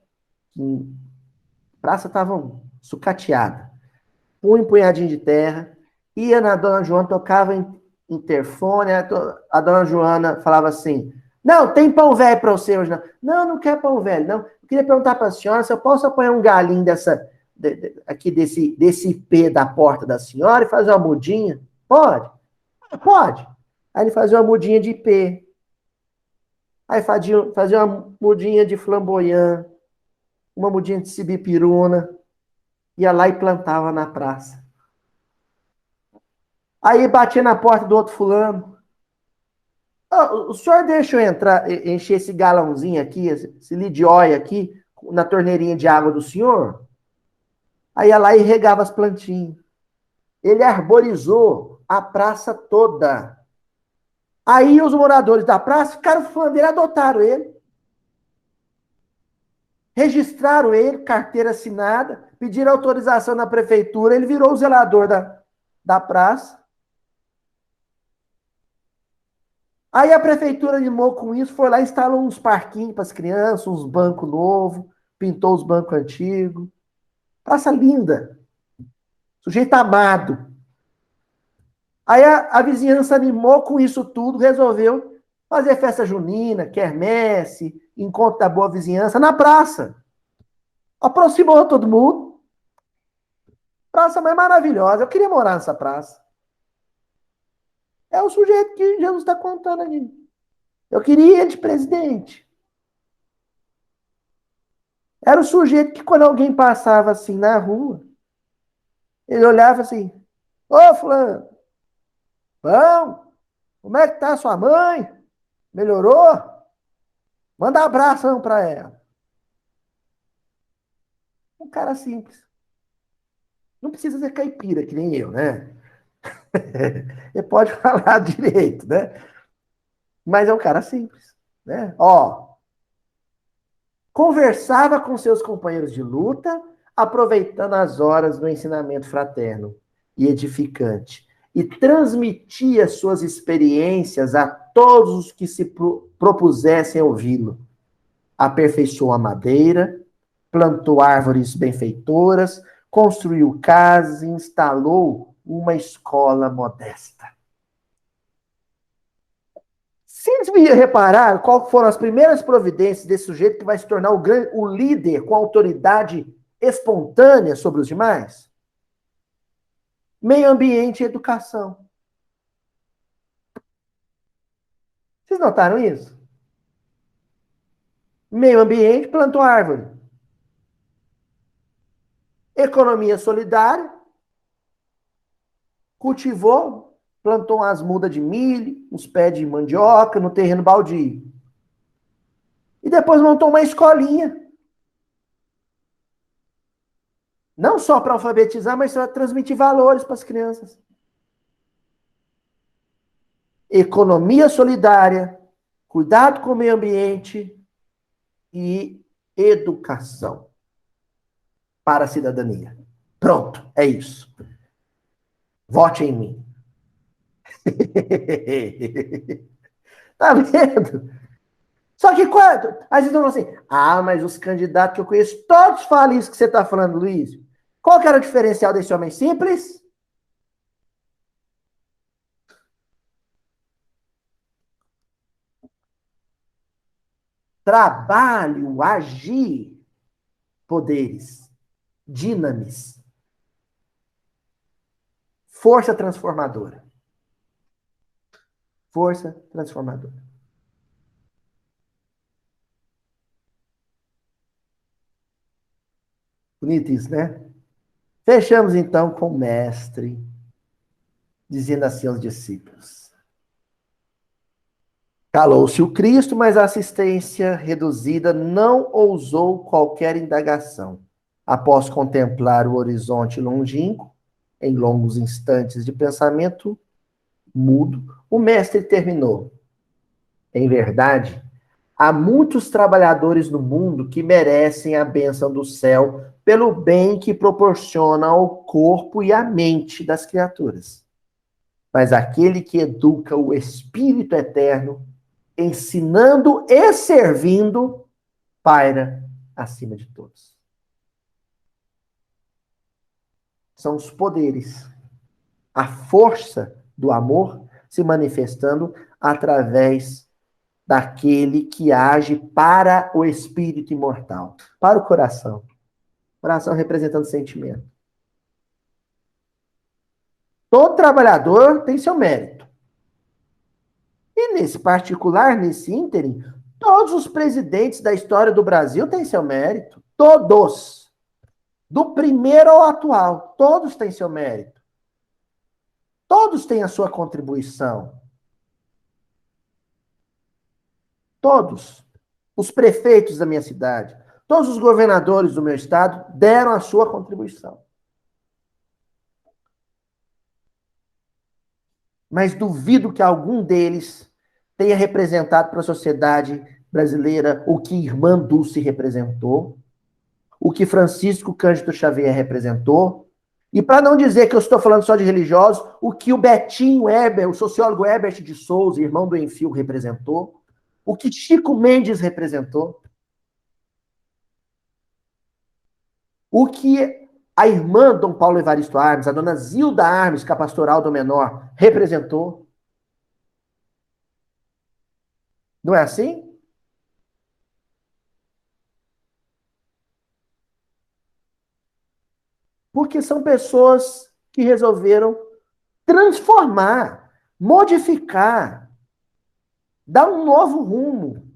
a praça estava sucateada, um punhadinho de terra, ia na Dona Joana, tocava interfone, a Dona Joana falava assim, não, tem pão velho para você hoje, não. Não, não quer pão velho, não. Eu queria perguntar para a senhora se eu posso apanhar um galinho aqui desse IP da porta da senhora e fazer uma mudinha? Pode? Pode. Aí ele fazia uma mudinha de IP. Aí fazia uma mudinha de flamboyant, uma mudinha de sibipiruna, ia lá e plantava na praça. Aí batia na porta do outro fulano. Oh, o senhor deixa eu entrar, encher esse galãozinho aqui, esse lidióia aqui, na torneirinha de água do senhor? Aí ia lá e regava as plantinhas. Ele arborizou a praça toda. Aí os moradores da praça ficaram fã dele, adotaram ele. Registraram ele, carteira assinada, pediram autorização na prefeitura, ele virou o zelador da praça. Aí a prefeitura animou com isso, foi lá e instalou uns parquinhos para as crianças, uns bancos novos, pintou os bancos antigos. Praça linda. Sujeito amado. Aí a vizinhança animou com isso tudo, resolveu fazer festa junina, quermesse, encontro da boa vizinhança na praça. Aproximou todo mundo. Praça mais maravilhosa. Eu queria morar nessa praça. É o sujeito que Jesus está contando aqui. Eu queria ele de presidente. Era o sujeito que quando alguém passava assim na rua, ele olhava assim, ô fulano, bom, como é que tá sua mãe? Melhorou? Manda um abração para ela. Um cara simples. Não precisa ser caipira, que nem eu, né? Ele pode falar direito, né? Mas é um cara simples, né? Ó, conversava com seus companheiros de luta, aproveitando as horas do ensinamento fraterno e edificante, e transmitia suas experiências a todos os que se propusessem ouvi-lo. Aperfeiçoou a madeira, plantou árvores benfeitoras, construiu casas e instalou uma escola modesta. Vocês repararam qual foram as primeiras providências desse sujeito que vai se tornar o líder com autoridade espontânea sobre os demais? Meio ambiente e educação. Vocês notaram isso? Meio ambiente, plantou árvore. Economia solidária, cultivou, plantou umas mudas de milho, uns pés de mandioca no terreno baldio. E depois montou uma escolinha. Não só para alfabetizar, mas para transmitir valores para as crianças. Economia solidária, cuidado com o meio ambiente e educação para a cidadania. Pronto, é isso. Vote em mim. Tá vendo? Só que quando? Aí vocês falam assim, mas os candidatos que eu conheço, todos falam isso que você está falando, Luiz. Qual que era o diferencial desse homem simples? Trabalho, agir, poderes, dinamis, força transformadora. Força transformadora. Bonito isso, né? Fechamos então com o mestre, dizendo assim aos discípulos. Calou-se o Cristo, mas a assistência reduzida não ousou qualquer indagação. Após contemplar o horizonte longínquo, em longos instantes de pensamento mudo, o mestre terminou. Em verdade, há muitos trabalhadores no mundo que merecem a bênção do céu pelo bem que proporciona ao corpo e à mente das criaturas. Mas aquele que educa o Espírito Eterno, ensinando e servindo, paira acima de todos. São os poderes, a força do amor se manifestando através daquele que age para o espírito imortal, para o coração. Coração representando sentimento. Todo trabalhador tem seu mérito. E nesse particular, nesse ínterim, todos os presidentes da história do Brasil têm seu mérito. Todos. Do primeiro ao atual, todos têm seu mérito. Todos têm a sua contribuição. Todos. Os prefeitos da minha cidade, todos os governadores do meu estado deram a sua contribuição. Mas duvido que algum deles tenha representado para a sociedade brasileira o que Irmã Dulce representou, o que Francisco Cândido Xavier representou, e para não dizer que eu estou falando só de religiosos, o que o Betinho Heber, o sociólogo Herbert de Souza, irmão do Enfio, representou, o que Chico Mendes representou, o que a irmã Dom Paulo Evaristo Armes, a dona Zilda Armes, que é a pastoral do menor, representou. Não é assim? Porque são pessoas que resolveram transformar, modificar, dar um novo rumo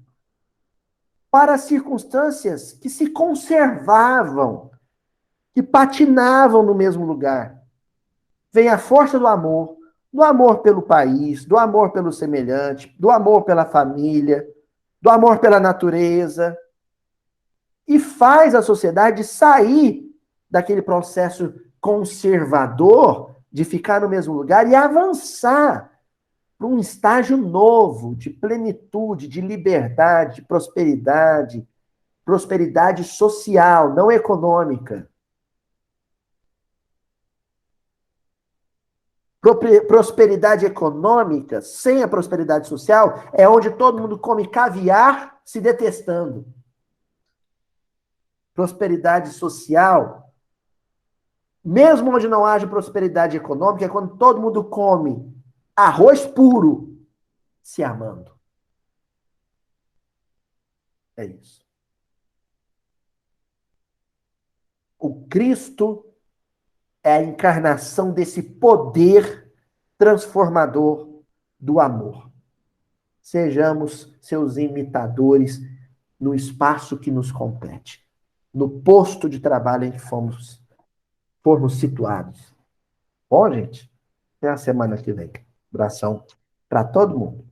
para circunstâncias que se conservavam, que patinavam no mesmo lugar. Vem a força do amor pelo país, do amor pelo semelhante, do amor pela família, do amor pela natureza, e faz a sociedade sair daquele processo conservador de ficar no mesmo lugar e avançar para um estágio novo de plenitude, de liberdade, de prosperidade, prosperidade social, não econômica. Prosperidade econômica, sem a prosperidade social, é onde todo mundo come caviar se detestando. Prosperidade social, mesmo onde não haja prosperidade econômica, é quando todo mundo come arroz puro se amando. É isso. O Cristo é a encarnação desse poder transformador do amor. Sejamos seus imitadores no espaço que nos compete, no posto de trabalho em que formos situados. Bom, gente? Até a semana que vem. Abração para todo mundo.